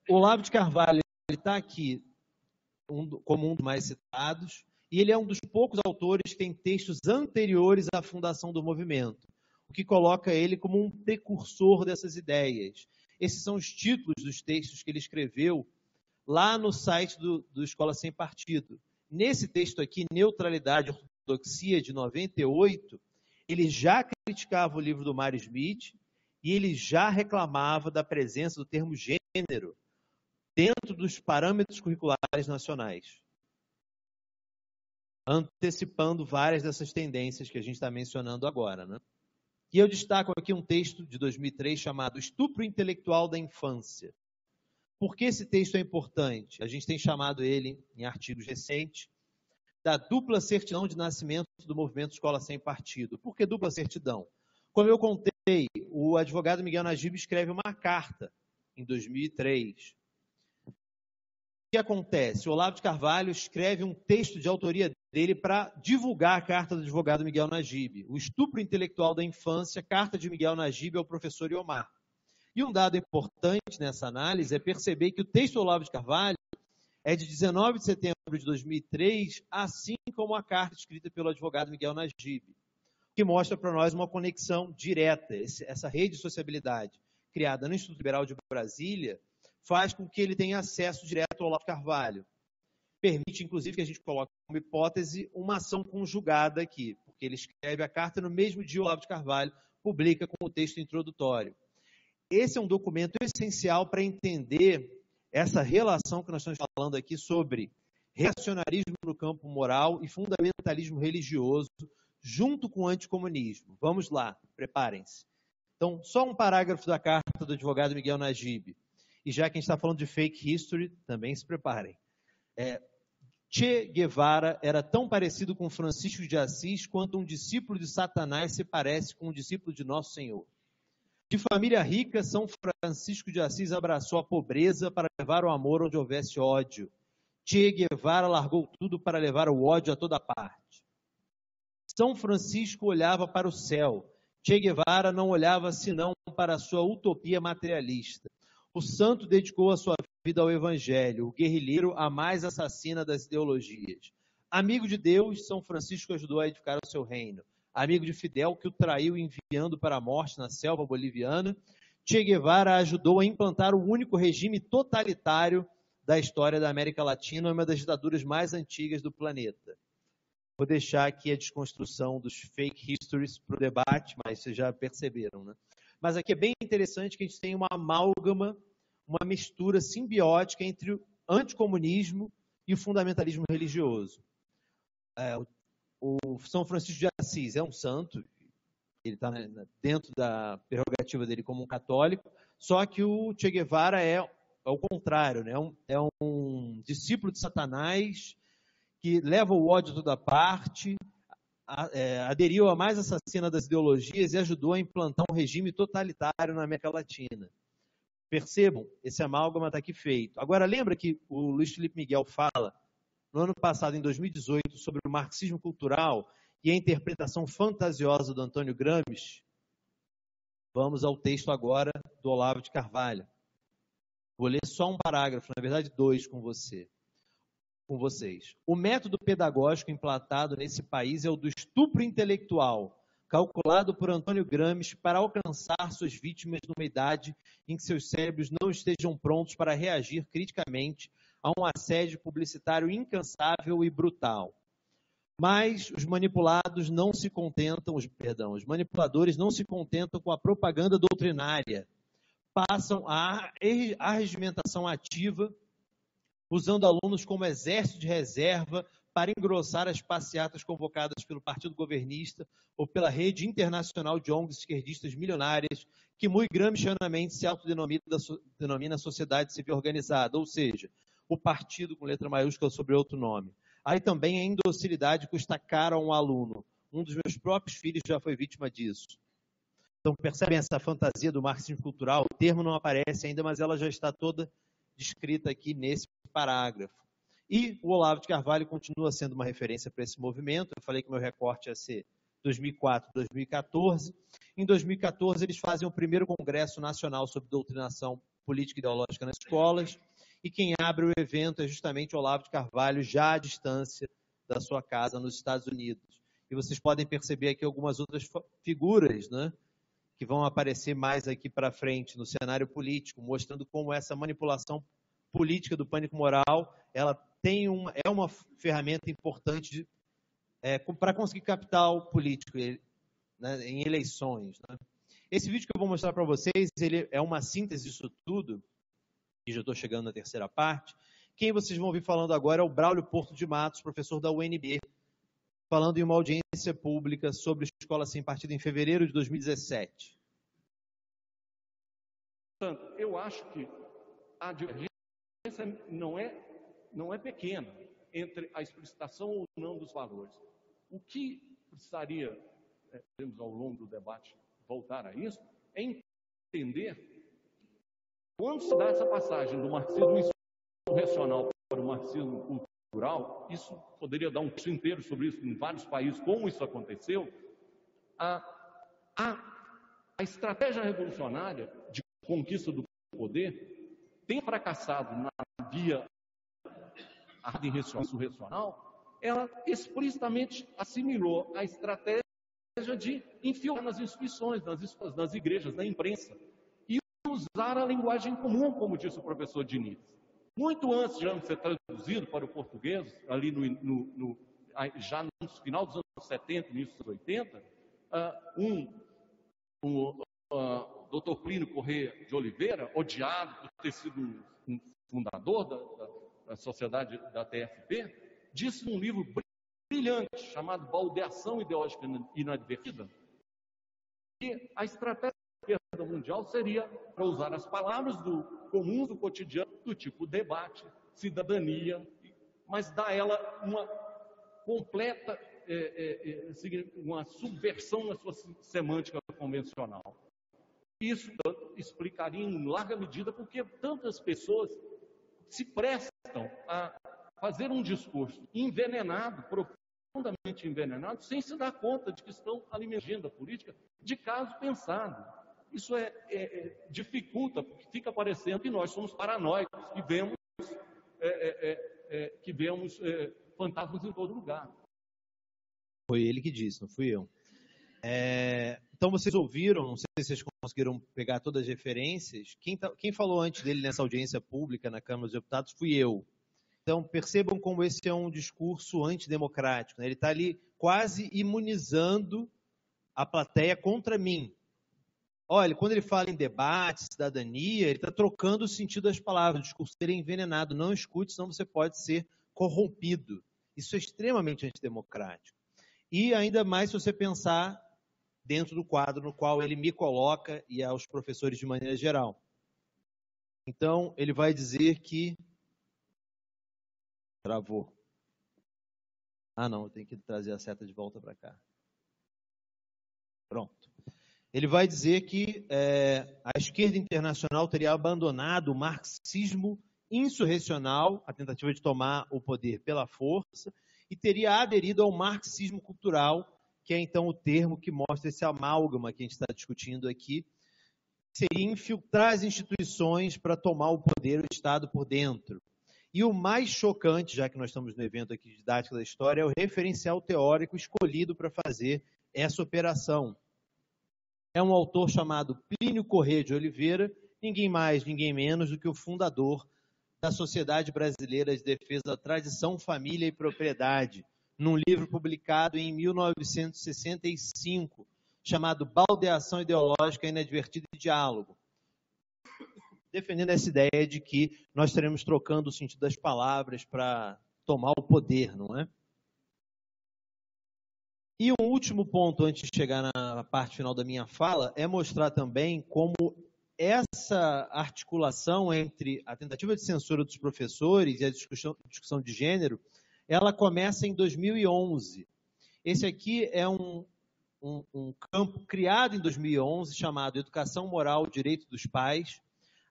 Olavo de Carvalho está aqui como um dos mais citados, e ele é um dos poucos autores que tem textos anteriores à fundação do movimento, o que coloca ele como um precursor dessas ideias. Esses são os títulos dos textos que ele escreveu lá no site do Escola Sem Partido. Nesse texto aqui, Neutralidade e Ortodoxia, de 98, ele já criticava o livro do Mário Smith e ele já reclamava da presença do termo gênero dentro dos parâmetros curriculares nacionais, antecipando várias dessas tendências que a gente está mencionando agora, né? E eu destaco aqui um texto de 2003 chamado Estupro Intelectual da Infância. Por que esse texto é importante? A gente tem chamado ele, em artigos recentes, da dupla certidão de nascimento do movimento Escola Sem Partido. Por que dupla certidão? Como eu contei, o advogado Miguel Najib escreve uma carta em 2003, que acontece? O Olavo de Carvalho escreve um texto de autoria dele para divulgar a carta do advogado Miguel Najib, o estupro intelectual da infância, carta de Miguel Najib ao professor Iomar. E um dado importante nessa análise é perceber que o texto do Olavo de Carvalho é de 19 de setembro de 2003, assim como a carta escrita pelo advogado Miguel Najib, que mostra para nós uma conexão direta. Essa rede de sociabilidade criada no Instituto Liberal de Brasília faz com que ele tenha acesso direto ao Olavo de Carvalho. Permite, inclusive, que a gente coloque como hipótese uma ação conjugada aqui, porque ele escreve a carta no mesmo dia o Olavo de Carvalho publica com o texto introdutório. Esse é um documento essencial para entender essa relação que nós estamos falando aqui sobre reacionarismo no campo moral e fundamentalismo religioso, junto com o anticomunismo. Vamos lá, preparem-se. Então, só um parágrafo da carta do advogado Miguel Najib. E já que a gente está falando de fake history, também se preparem. Che Guevara era tão parecido com Francisco de Assis quanto um discípulo de Satanás se parece com um discípulo de Nosso Senhor. De família rica, São Francisco de Assis abraçou a pobreza para levar o amor onde houvesse ódio. Che Guevara largou tudo para levar o ódio a toda parte. São Francisco olhava para o céu. Che Guevara não olhava senão para a sua utopia materialista. O santo dedicou a sua vida ao evangelho, o guerrilheiro a mais assassina das ideologias. Amigo de Deus, São Francisco ajudou a edificar o seu reino. Amigo de Fidel, que o traiu enviando para a morte na selva boliviana, Che Guevara ajudou a implantar o único regime totalitário da história da América Latina, uma das ditaduras mais antigas do planeta. Vou deixar aqui a desconstrução dos fake histories para o debate, mas vocês já perceberam, né? Mas aqui é bem interessante que a gente tem uma amálgama, uma mistura simbiótica entre o anticomunismo e o fundamentalismo religioso. O São Francisco de Assis é um santo, ele está dentro da prerrogativa dele como um católico, só que o Che Guevara é o contrário, né? É um discípulo de Satanás que leva o ódio a toda parte, aderiu à mais assassina das ideologias e ajudou a implantar um regime totalitário na América Latina. Percebam, esse amálgama está aqui feito. Agora, lembra que o Luiz Felipe Miguel fala, no ano passado, em 2018, sobre o marxismo cultural e a interpretação fantasiosa do Antônio Gramsci? Vamos ao texto agora do Olavo de Carvalho. Vou ler só um parágrafo, na verdade 2 com vocês. O método pedagógico implantado nesse país é o do estupro intelectual, calculado por Antônio Gramsci para alcançar suas vítimas numa idade em que seus cérebros não estejam prontos para reagir criticamente a um assédio publicitário incansável e brutal. Mas os manipuladores não se contentam com a propaganda doutrinária, passam à arregimentação ativa, usando alunos como exército de reserva para engrossar as passeatas convocadas pelo Partido Governista ou pela rede internacional de ONGs esquerdistas milionárias, que muito gramscianamente se autodenomina Sociedade Civil Organizada, ou seja, o partido com letra maiúscula sobre outro nome. Aí também a indocilidade custa caro a um aluno. Um dos meus próprios filhos já foi vítima disso. Então percebem essa fantasia do marxismo cultural? O termo não aparece ainda, mas ela já está toda descrita aqui nesse parágrafo. E o Olavo de Carvalho continua sendo uma referência para esse movimento. Eu falei que meu recorte ia ser 2004, 2014. Em 2014, eles fazem o primeiro Congresso Nacional sobre Doutrinação Política e Ideológica nas Escolas. E quem abre o evento é justamente o Olavo de Carvalho, já à distância da sua casa nos Estados Unidos. E vocês podem perceber aqui algumas outras figuras, né, que vão aparecer mais aqui para frente no cenário político, mostrando como essa manipulação política do pânico moral, ela é uma ferramenta importante para conseguir capital político, né, em eleições. Né. Esse vídeo que eu vou mostrar para vocês, ele é uma síntese disso tudo, e já estou chegando na terceira parte. Quem vocês vão ouvir falando agora é o Braulio Porto de Matos, professor da UNB, falando em uma audiência pública sobre escola sem partido em fevereiro de 2017. Portanto, eu acho que a divergência não é pequena entre a explicitação ou não dos valores. O que precisaria, ao longo do debate, voltar a isso, é entender quando se dá essa passagem do marxismo insurrecional para o marxismo cultural, isso poderia dar um curso inteiro sobre isso em vários países, como isso aconteceu, a estratégia revolucionária de conquista do poder tem fracassado na via insurrecional, ela explicitamente assimilou a estratégia de enfiar nas instituições, nas escolas, nas igrejas, na imprensa, e usar a linguagem comum, como disse o professor Diniz. Muito antes de ser traduzido para o português, ali já no final dos anos 70, início dos 80, Dr. Plínio Corrêa de Oliveira, odiado por ter sido um fundador da sociedade da TFP, disse num livro brilhante chamado Baldeação Ideológica Inadvertida que a estratégia da esquerda mundial seria para usar as palavras comuns do cotidiano, do tipo debate, cidadania, mas dar a ela uma completa uma subversão na sua semântica convencional. Isso explicaria em larga medida porque tantas pessoas se prestam a fazer um discurso envenenado, profundamente envenenado, sem se dar conta de que estão alimentando a política de caso pensado. Isso dificulta, porque fica parecendo que nós somos paranoicos, que vemos fantasmas em todo lugar. Foi ele que disse, não fui eu. Então vocês ouviram, não sei se vocês conseguiram pegar todas as referências. Quem falou antes dele nessa audiência pública na Câmara dos Deputados fui eu. Então percebam como esse é um discurso antidemocrático, né? Ele está ali quase imunizando a plateia contra mim. Olha, quando ele fala em debate, cidadania, ele está trocando o sentido das palavras. O discurso dele é envenenado. Não escute, senão você pode ser corrompido. Isso é extremamente antidemocrático. E ainda mais se você pensar dentro do quadro no qual ele me coloca e aos professores de maneira geral. Então, ele vai dizer que... Travou. Não, eu tenho que trazer a seta de volta para cá. Pronto. Ele vai dizer que a esquerda internacional teria abandonado o marxismo insurrecional, a tentativa de tomar o poder pela força, e teria aderido ao marxismo cultural, que é então o termo que mostra esse amálgama que a gente está discutindo aqui, seria infiltrar as instituições para tomar o poder do Estado por dentro. E o mais chocante, já que nós estamos no evento aqui de didática da história, é o referencial teórico escolhido para fazer essa operação. É um autor chamado Plínio Corrêa de Oliveira, ninguém mais, ninguém menos do que o fundador da Sociedade Brasileira de Defesa da Tradição, Família e Propriedade, num livro publicado em 1965, chamado Baldeação Ideológica Inadvertida e Diálogo, defendendo essa ideia de que nós estaremos trocando o sentido das palavras para tomar o poder, não é? E um último ponto, antes de chegar na parte final da minha fala, é mostrar também como essa articulação entre a tentativa de censura dos professores e a discussão de gênero, ela começa em 2011. Esse aqui é um campo criado em 2011, chamado Educação Moral, Direito dos Pais.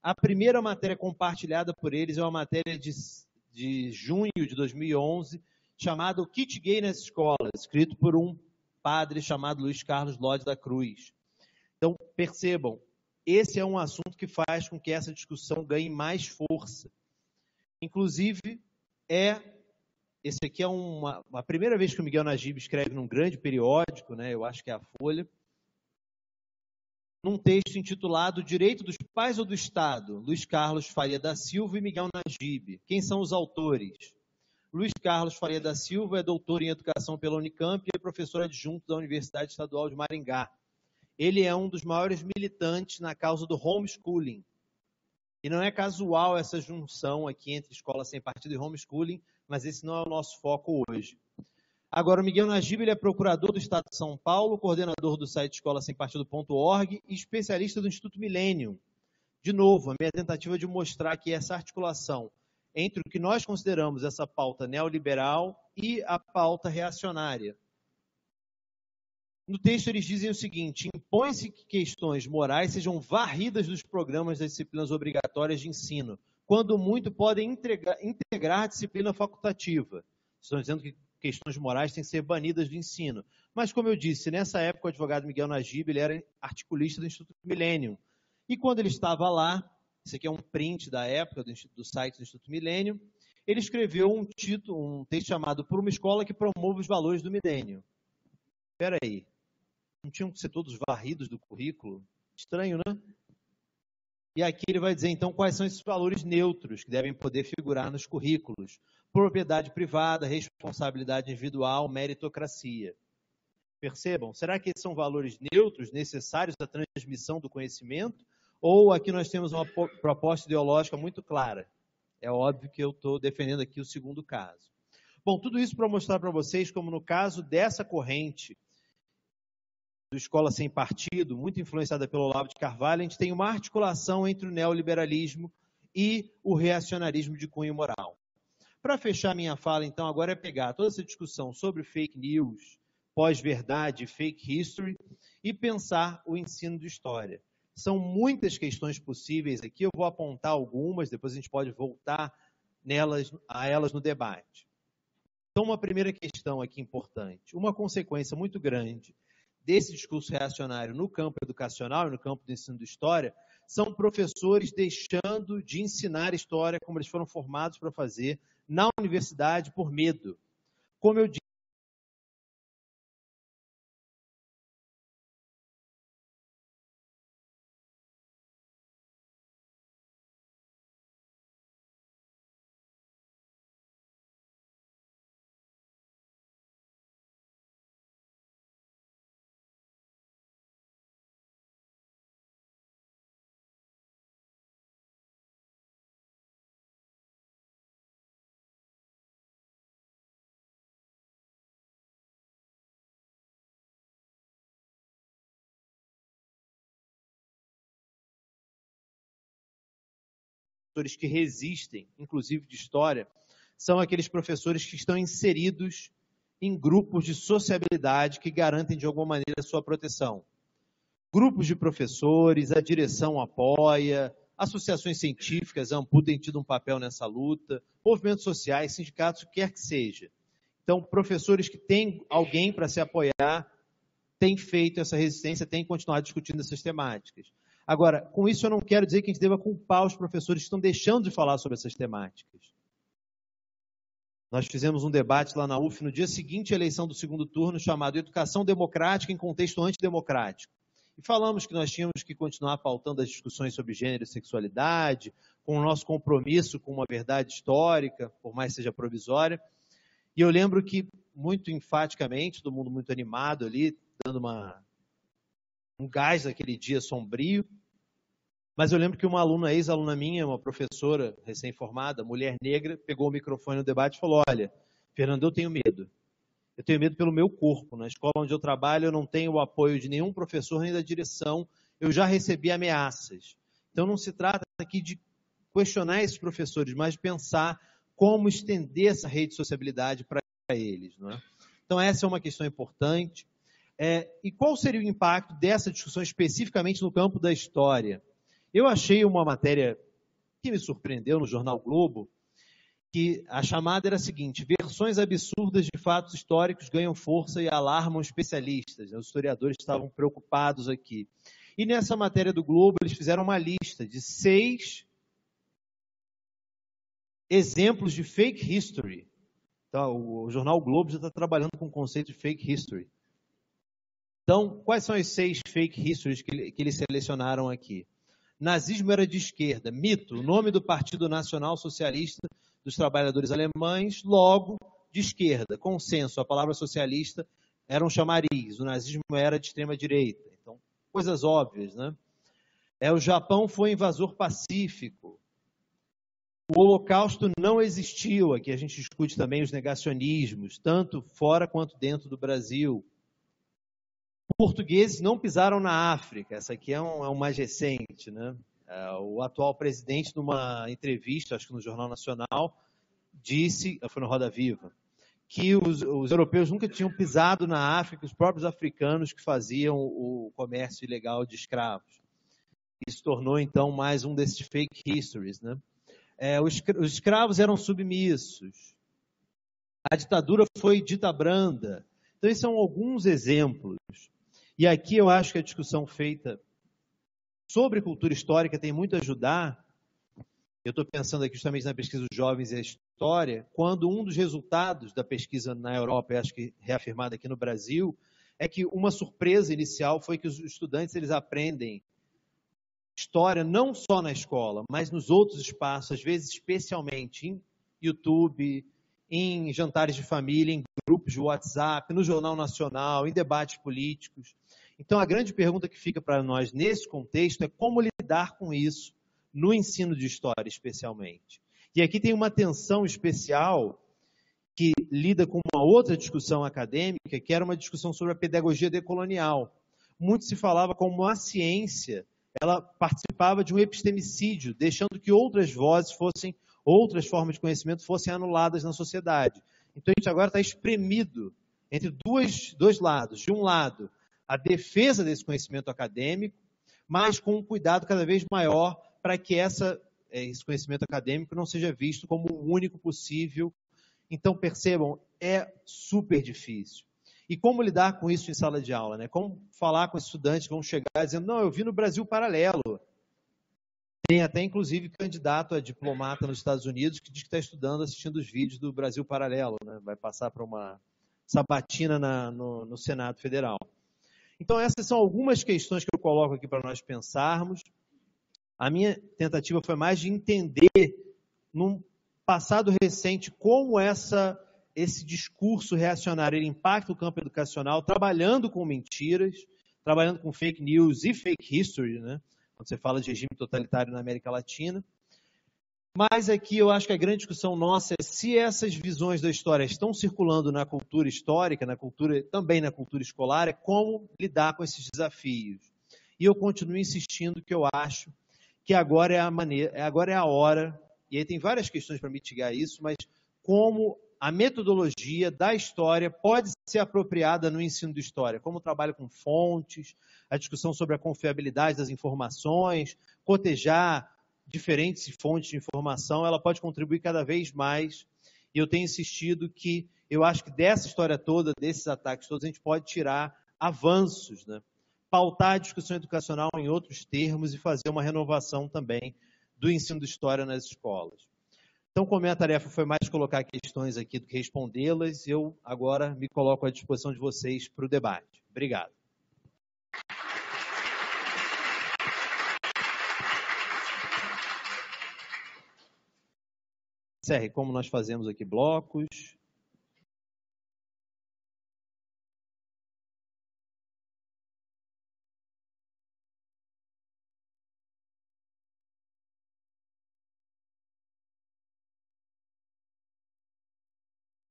A primeira matéria compartilhada por eles é uma matéria de junho de 2011, chamada O Kit Gay nas Escolas, escrito por um padre chamado Luiz Carlos Lode da Cruz. Então, percebam, esse é um assunto que faz com que essa discussão ganhe mais força. Inclusive, esse aqui é a primeira vez que o Miguel Najib escreve num grande periódico, né, eu acho que é a Folha, num texto intitulado Direito dos Pais ou do Estado, Luiz Carlos Faria da Silva e Miguel Najib. Quem são os autores? Luiz Carlos Faria da Silva é doutor em Educação pela Unicamp e é professor adjunto da Universidade Estadual de Maringá. Ele é um dos maiores militantes na causa do homeschooling. E não é casual essa junção aqui entre escola sem partido e homeschooling, mas esse não é o nosso foco hoje. Agora, o Miguel Najib ele é procurador do Estado de São Paulo, coordenador do site escolasempartido.org e especialista do Instituto Millennium. De novo, a minha tentativa de mostrar que essa articulação entre o que nós consideramos essa pauta neoliberal e a pauta reacionária. No texto eles dizem o seguinte: impõe-se que questões morais sejam varridas dos programas das disciplinas obrigatórias de ensino, quando muito podem integrar a disciplina facultativa. Estão dizendo que questões morais têm que ser banidas do ensino. Mas, como eu disse, nessa época o advogado Miguel Najib ele era articulista do Instituto Millennium. E quando ele estava lá, esse aqui é um print da época do site do Instituto Millennium, ele escreveu um texto chamado Por uma Escola que Promove os Valores do Milênio. Espera aí, não tinham que ser todos varridos do currículo? Estranho, né? E aqui ele vai dizer, então, quais são esses valores neutros que devem poder figurar nos currículos. Propriedade privada, responsabilidade individual, meritocracia. Percebam? Será que esses são valores neutros necessários à transmissão do conhecimento? Ou aqui nós temos uma proposta ideológica muito clara? É óbvio que eu estou defendendo aqui o segundo caso. Bom, tudo isso para mostrar para vocês como no caso dessa corrente do Escola Sem Partido, muito influenciada pelo Olavo de Carvalho, a gente tem uma articulação entre o neoliberalismo e o reacionarismo de cunho moral. Para fechar minha fala, então, agora é pegar toda essa discussão sobre fake news, pós-verdade, fake history, e pensar o ensino de história. São muitas questões possíveis aqui, eu vou apontar algumas, depois a gente pode voltar a elas no debate. Então, uma primeira questão aqui importante, uma consequência muito grande desse discurso reacionário no campo educacional e no campo do ensino de história, são professores deixando de ensinar história como eles foram formados para fazer na universidade por medo. Como eu disse, professores que resistem, inclusive de história, são aqueles professores que estão inseridos em grupos de sociabilidade que garantem de alguma maneira a sua proteção. Grupos de professores, a direção apoia, associações científicas, a AMPU tem tido um papel nessa luta, movimentos sociais, sindicatos, o que quer que seja. Então, professores que têm alguém para se apoiar, têm feito essa resistência, têm continuado discutindo essas temáticas. Agora, com isso eu não quero dizer que a gente deva culpar os professores que estão deixando de falar sobre essas temáticas. Nós fizemos um debate lá na UF no dia seguinte à eleição do segundo turno, chamado Educação Democrática em Contexto Antidemocrático. E falamos que nós tínhamos que continuar pautando as discussões sobre gênero e sexualidade, com o nosso compromisso com uma verdade histórica, por mais que seja provisória. E eu lembro que, muito enfaticamente, todo mundo muito animado ali, dando um gás naquele dia sombrio, mas eu lembro que uma aluna, ex-aluna minha, uma professora recém-formada, mulher negra, pegou o microfone no debate e falou, olha, Fernando, eu tenho medo. Eu tenho medo pelo meu corpo. Na escola onde eu trabalho, eu não tenho o apoio de nenhum professor nem da direção. Eu já recebi ameaças. Então, não se trata aqui de questionar esses professores, mas de pensar como estender essa rede de sociabilidade para eles. Não é? Então, essa é uma questão importante. E qual seria o impacto dessa discussão especificamente no campo da história? Eu achei uma matéria que me surpreendeu no jornal Globo, que a chamada era a seguinte: versões absurdas de fatos históricos ganham força e alarmam especialistas. Os historiadores estavam preocupados aqui. E nessa matéria do Globo, eles fizeram uma lista de 6 exemplos de fake history. Então, o jornal Globo já está trabalhando com o conceito de fake history. Então, quais são as 6 fake histories que eles selecionaram aqui? Nazismo era de esquerda. Mito, o nome do Partido Nacional Socialista dos Trabalhadores Alemães, logo de esquerda. Consenso, a palavra socialista era um chamariz. O nazismo era de extrema direita. Então, coisas óbvias, né? O Japão foi invasor pacífico. O Holocausto não existiu. Aqui a gente discute também os negacionismos, tanto fora quanto dentro do Brasil. Portugueses não pisaram na África. Essa aqui é um mais recente, né? O atual presidente, numa entrevista, acho que no Jornal Nacional, disse, foi no Roda Viva, que os europeus nunca tinham pisado na África, os próprios africanos que faziam o comércio ilegal de escravos. Isso tornou, então, mais um desses fake histories, né? Os escravos eram submissos. A ditadura foi dita branda. Então, esses são alguns exemplos. E aqui eu acho que a discussão feita sobre cultura histórica tem muito a ajudar. Eu estou pensando aqui justamente na pesquisa dos jovens e a história, quando um dos resultados da pesquisa na Europa, e acho que reafirmado aqui no Brasil, é que uma surpresa inicial foi que os estudantes eles aprendem história não só na escola, mas nos outros espaços, às vezes especialmente em YouTube, em jantares de família, em grupos de WhatsApp, no Jornal Nacional, em debates políticos. Então, a grande pergunta que fica para nós nesse contexto é como lidar com isso no ensino de história, especialmente. E aqui tem uma tensão especial que lida com uma outra discussão acadêmica, que era uma discussão sobre a pedagogia decolonial. Muito se falava como a ciência, ela participava de um epistemicídio, deixando que outras vozes outras formas de conhecimento fossem anuladas na sociedade. Então, a gente agora está espremido entre dois lados. De um lado, a defesa desse conhecimento acadêmico, mas com um cuidado cada vez maior para que esse conhecimento acadêmico não seja visto como o único possível. Então, percebam, é super difícil. E como lidar com isso em sala de aula, né? Como falar com estudantes que vão chegar dizendo, não, eu vi no Brasil Paralelo. Tem até, inclusive, candidato a diplomata nos Estados Unidos que diz que está estudando, assistindo os vídeos do Brasil Paralelo, né? Vai passar para uma sabatina no Senado Federal. Então, essas são algumas questões que eu coloco aqui para nós pensarmos. A minha tentativa foi mais de entender, num passado recente, como esse discurso reacionário ele impacta o campo educacional, trabalhando com mentiras, trabalhando com fake news e fake history, né? Quando você fala de regime totalitário na América Latina. Mas aqui eu acho que a grande discussão nossa é se essas visões da história estão circulando na cultura histórica, também na cultura escolar, é como lidar com esses desafios. E eu continuo insistindo que eu acho que agora é a hora, e aí tem várias questões para mitigar isso, mas como a metodologia da história pode ser apropriada no ensino de história, como o trabalho com fontes, a discussão sobre a confiabilidade das informações, cotejar diferentes fontes de informação, ela pode contribuir cada vez mais. E eu tenho insistido que eu acho que dessa história toda, desses ataques todos, a gente pode tirar avanços, né? Pautar a discussão educacional em outros termos e fazer uma renovação também do ensino de história nas escolas. Então, como a minha tarefa foi mais colocar questões aqui do que respondê-las, eu agora me coloco à disposição de vocês para o debate. Obrigado. Serre, como nós fazemos aqui blocos.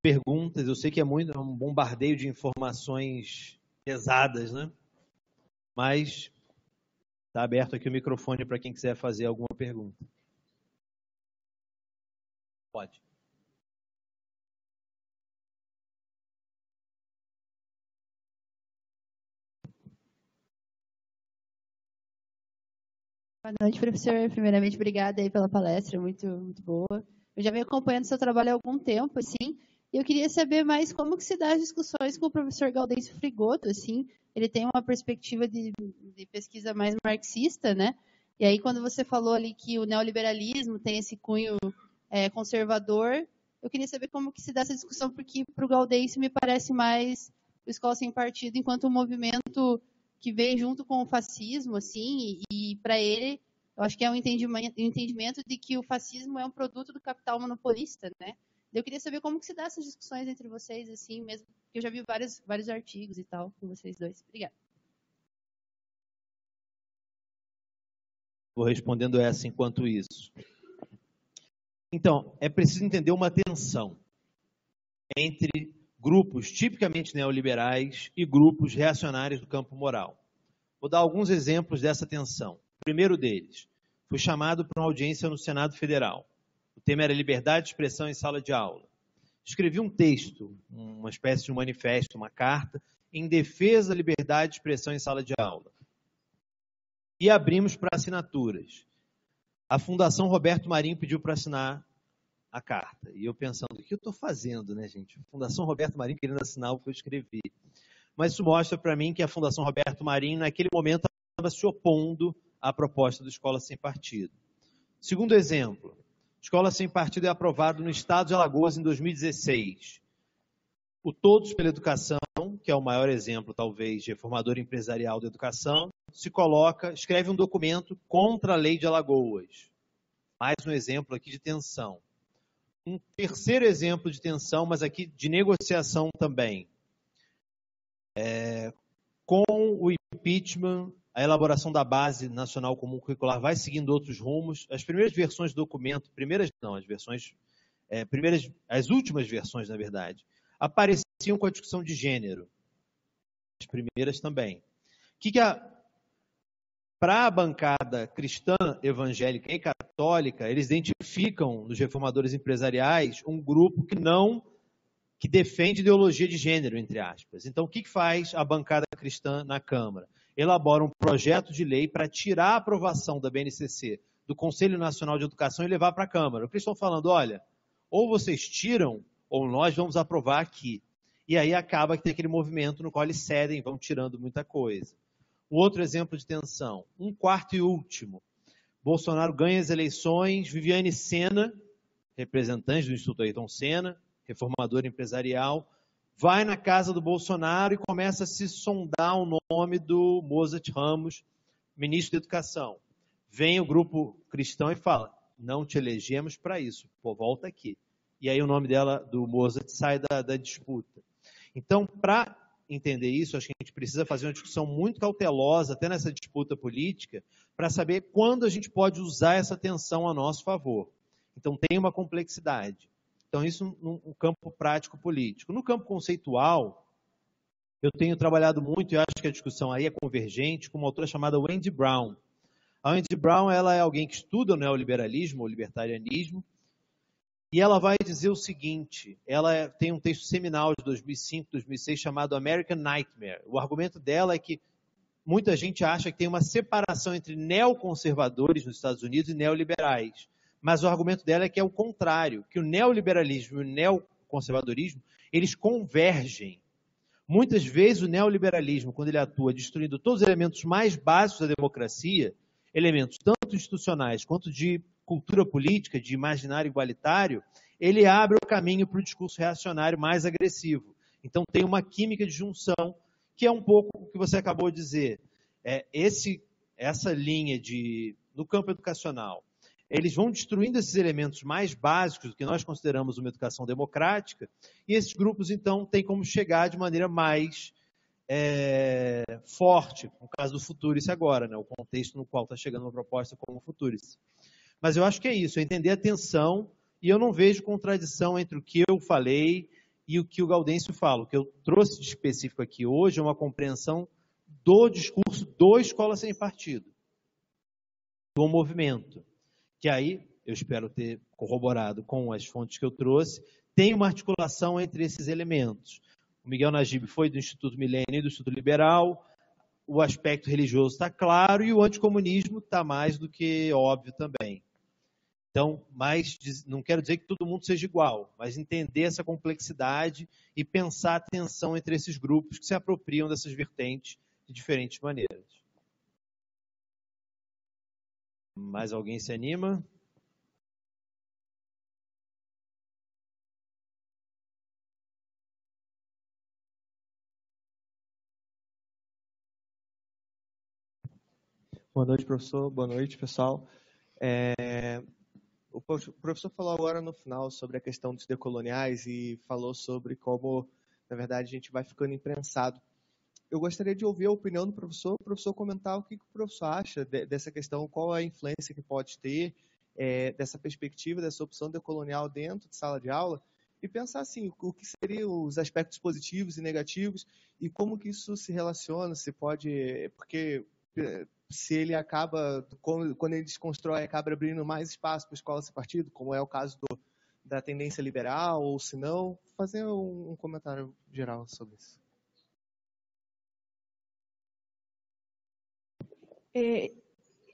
Perguntas, eu sei que é um bombardeio de informações pesadas, né? Mas está aberto aqui o microfone para quem quiser fazer alguma pergunta. Pode. Boa noite, professor. Primeiramente, obrigada aí pela palestra, muito, muito boa. Eu já venho acompanhando seu trabalho há algum tempo, assim, e eu queria saber mais como que se dá as discussões com o professor Gaudêncio Frigoto, assim. Ele tem uma perspectiva de pesquisa mais marxista, né? E aí, quando você falou ali que o neoliberalismo tem esse cunho conservador, eu queria saber como que se dá essa discussão, porque para o Gaudêncio me parece mais o Escola Sem Partido, enquanto um movimento que vem junto com o fascismo, assim, e para ele, eu acho que é um entendimento de que o fascismo é um produto do capital monopolista, né? Eu queria saber como que se dá essas discussões entre vocês, assim, mesmo, porque eu já vi vários artigos e tal com vocês dois. Obrigada. Vou respondendo essa enquanto isso. Então, é preciso entender uma tensão entre grupos tipicamente neoliberais e grupos reacionários do campo moral. Vou dar alguns exemplos dessa tensão. O primeiro deles, fui chamado para uma audiência no Senado Federal. O tema era liberdade de expressão em sala de aula. Escrevi um texto, uma espécie de um manifesto, uma carta, em defesa da liberdade de expressão em sala de aula. E abrimos para assinaturas. A Fundação Roberto Marinho pediu para assinar a carta. E eu pensando, o que eu estou fazendo, né, gente? Fundação Roberto Marinho querendo assinar o que eu escrevi. Mas isso mostra para mim que a Fundação Roberto Marinho, naquele momento, estava se opondo à proposta do Escola Sem Partido. Segundo exemplo, Escola Sem Partido é aprovado no Estado de Alagoas em 2016. O Todos pela Educação, que é o maior exemplo, talvez, de reformador empresarial da educação, se coloca, escreve um documento contra a lei de Alagoas. Mais um exemplo aqui de tensão. Um terceiro exemplo de tensão, mas aqui de negociação também. Com o impeachment, a elaboração da Base Nacional Comum Curricular vai seguindo outros rumos. As primeiras versões do documento, as últimas versões, na verdade, apareciam com a discussão de gênero. As primeiras também. Para a bancada cristã, evangélica e católica, eles identificam nos reformadores empresariais um grupo que defende ideologia de gênero, entre aspas. Então, o que faz a bancada cristã na Câmara? Elabora um projeto de lei para tirar a aprovação da BNCC do Conselho Nacional de Educação e levar para a Câmara. O que eles estão falando, olha, ou vocês tiram, ou nós vamos aprovar aqui. E aí acaba que tem aquele movimento no qual eles cedem, vão tirando muita coisa. Outro exemplo de tensão, um quarto e último. Bolsonaro ganha as eleições, Viviane Sena, representante do Instituto Ayrton Senna, reformador empresarial, vai na casa do Bolsonaro e começa a se sondar o nome do Mozart Ramos, ministro da Educação. Vem o grupo cristão e fala, não te elegemos para isso, pô, volta aqui. E aí o nome do Mozart sai da disputa. Então, para entender isso, acho que a gente precisa fazer uma discussão muito cautelosa, até nessa disputa política, para saber quando a gente pode usar essa tensão a nosso favor. Então, tem uma complexidade. Então, isso no campo prático político. No campo conceitual, eu tenho trabalhado muito, e acho que a discussão aí é convergente, com uma autora chamada Wendy Brown. A Wendy Brown, ela é alguém que estuda o neoliberalismo, o libertarianismo, e ela vai dizer o seguinte, ela tem um texto seminal de 2005, 2006, chamado American Nightmare. O argumento dela é que muita gente acha que tem uma separação entre neoconservadores nos Estados Unidos e neoliberais. Mas o argumento dela é que é o contrário, que o neoliberalismo e o neoconservadorismo, eles convergem. Muitas vezes o neoliberalismo, quando ele atua destruindo todos os elementos mais básicos da democracia, elementos tanto institucionais quanto de cultura política, de imaginário igualitário, ele abre o caminho para o discurso reacionário mais agressivo. Então tem uma química de junção, que é um pouco o que você acabou de dizer. Essa linha no campo educacional, eles vão destruindo esses elementos mais básicos do que nós consideramos uma educação democrática, e esses grupos, então, têm como chegar de maneira mais forte, no caso do Futurice agora, né, o contexto no qual está chegando uma proposta como o Futurice. Mas eu acho que é isso, é entender a tensão, e eu não vejo contradição entre o que eu falei e o que o Gaudêncio fala. O que eu trouxe de específico aqui hoje é uma compreensão do discurso do Escola Sem Partido, do movimento, que aí, eu espero ter corroborado com as fontes que eu trouxe, tem uma articulação entre esses elementos. O Miguel Najib foi do Instituto Milênio e do Instituto Liberal, o aspecto religioso está claro e o anticomunismo está mais do que óbvio também. Então, não quero dizer que todo mundo seja igual, mas entender essa complexidade e pensar a tensão entre esses grupos que se apropriam dessas vertentes de diferentes maneiras. Mais alguém se anima? Boa noite, professor. Boa noite, pessoal. O professor falou agora no final sobre a questão dos decoloniais e falou sobre como, na verdade, a gente vai ficando imprensado. Eu gostaria de ouvir a opinião do professor, o professor comentar o que o professor acha dessa questão, qual a influência que pode ter dessa perspectiva, dessa opção decolonial dentro de sala de aula, e pensar assim, o que seriam os aspectos positivos e negativos e como que isso se relaciona, se pode, porque se ele acaba, quando ele desconstrói, acaba abrindo mais espaço para a escola sem partido, como é o caso da tendência liberal, ou se não, fazer um comentário geral sobre isso.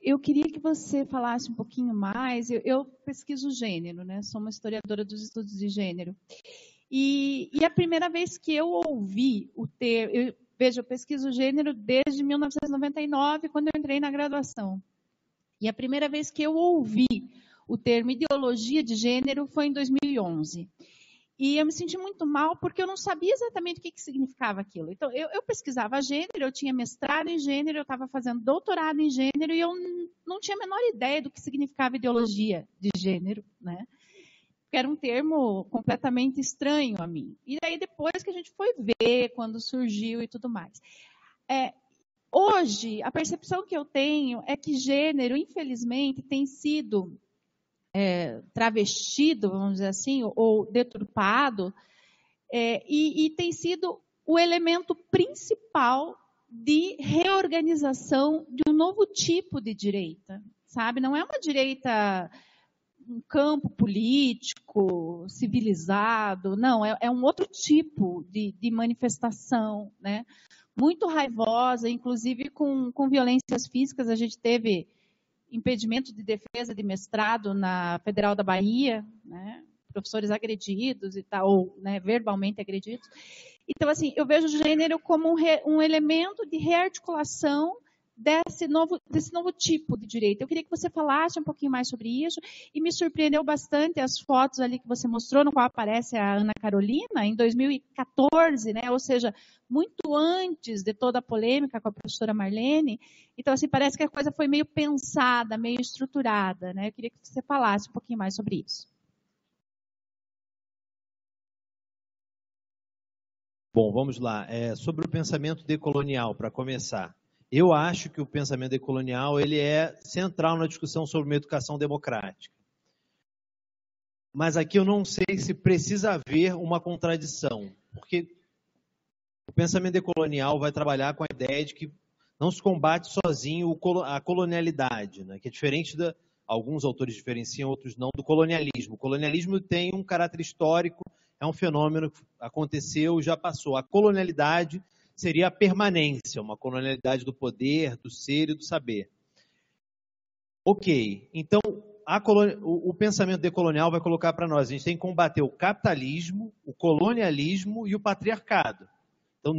eu queria que você falasse um pouquinho mais. Eu pesquiso gênero, né? Sou uma historiadora dos estudos de gênero. E a primeira vez que eu ouvi o termo... Veja, eu pesquiso gênero desde 1999, quando eu entrei na graduação. E a primeira vez que eu ouvi o termo ideologia de gênero foi em 2011. E eu me senti muito mal porque eu não sabia exatamente o que significava aquilo. Então, eu pesquisava gênero, eu tinha mestrado em gênero, eu estava fazendo doutorado em gênero e eu não tinha a menor ideia do que significava ideologia de gênero, né? Porque era um termo completamente estranho a mim. E daí depois que a gente foi ver quando surgiu e tudo mais. Hoje, a percepção que eu tenho é que gênero, infelizmente, tem sido travestido, vamos dizer assim, ou deturpado, e tem sido o elemento principal de reorganização de um novo tipo de direita, sabe? Não é uma direita, um campo político, civilizado, não, é um outro tipo de manifestação, né? Muito raivosa, inclusive com violências físicas. A gente teve impedimento de defesa de mestrado na Federal da Bahia, né? Professores agredidos e tal, ou, né, verbalmente agredidos. Então, assim, eu vejo o gênero como um elemento de rearticulação desse novo tipo de direito. Eu queria que você falasse um pouquinho mais sobre isso, e me surpreendeu bastante as fotos ali que você mostrou, no qual aparece a Ana Carolina, em 2014, né? Ou seja, muito antes de toda a polêmica com a professora Marlene. Então, assim, parece que a coisa foi meio pensada, meio estruturada, né? Eu queria que você falasse um pouquinho mais sobre isso. Bom, vamos lá. Sobre o pensamento decolonial, para começar. Eu acho que o pensamento decolonial ele é central na discussão sobre uma educação democrática. Mas aqui eu não sei se precisa haver uma contradição, porque o pensamento decolonial vai trabalhar com a ideia de que não se combate sozinho a colonialidade, né? Que é diferente alguns autores diferenciam, outros não, do colonialismo. O colonialismo tem um caráter histórico, é um fenômeno que aconteceu, já passou. A colonialidade seria a permanência, uma colonialidade do poder, do ser e do saber. Ok, então o pensamento decolonial vai colocar para nós, a gente tem que combater o capitalismo, o colonialismo e o patriarcado. Então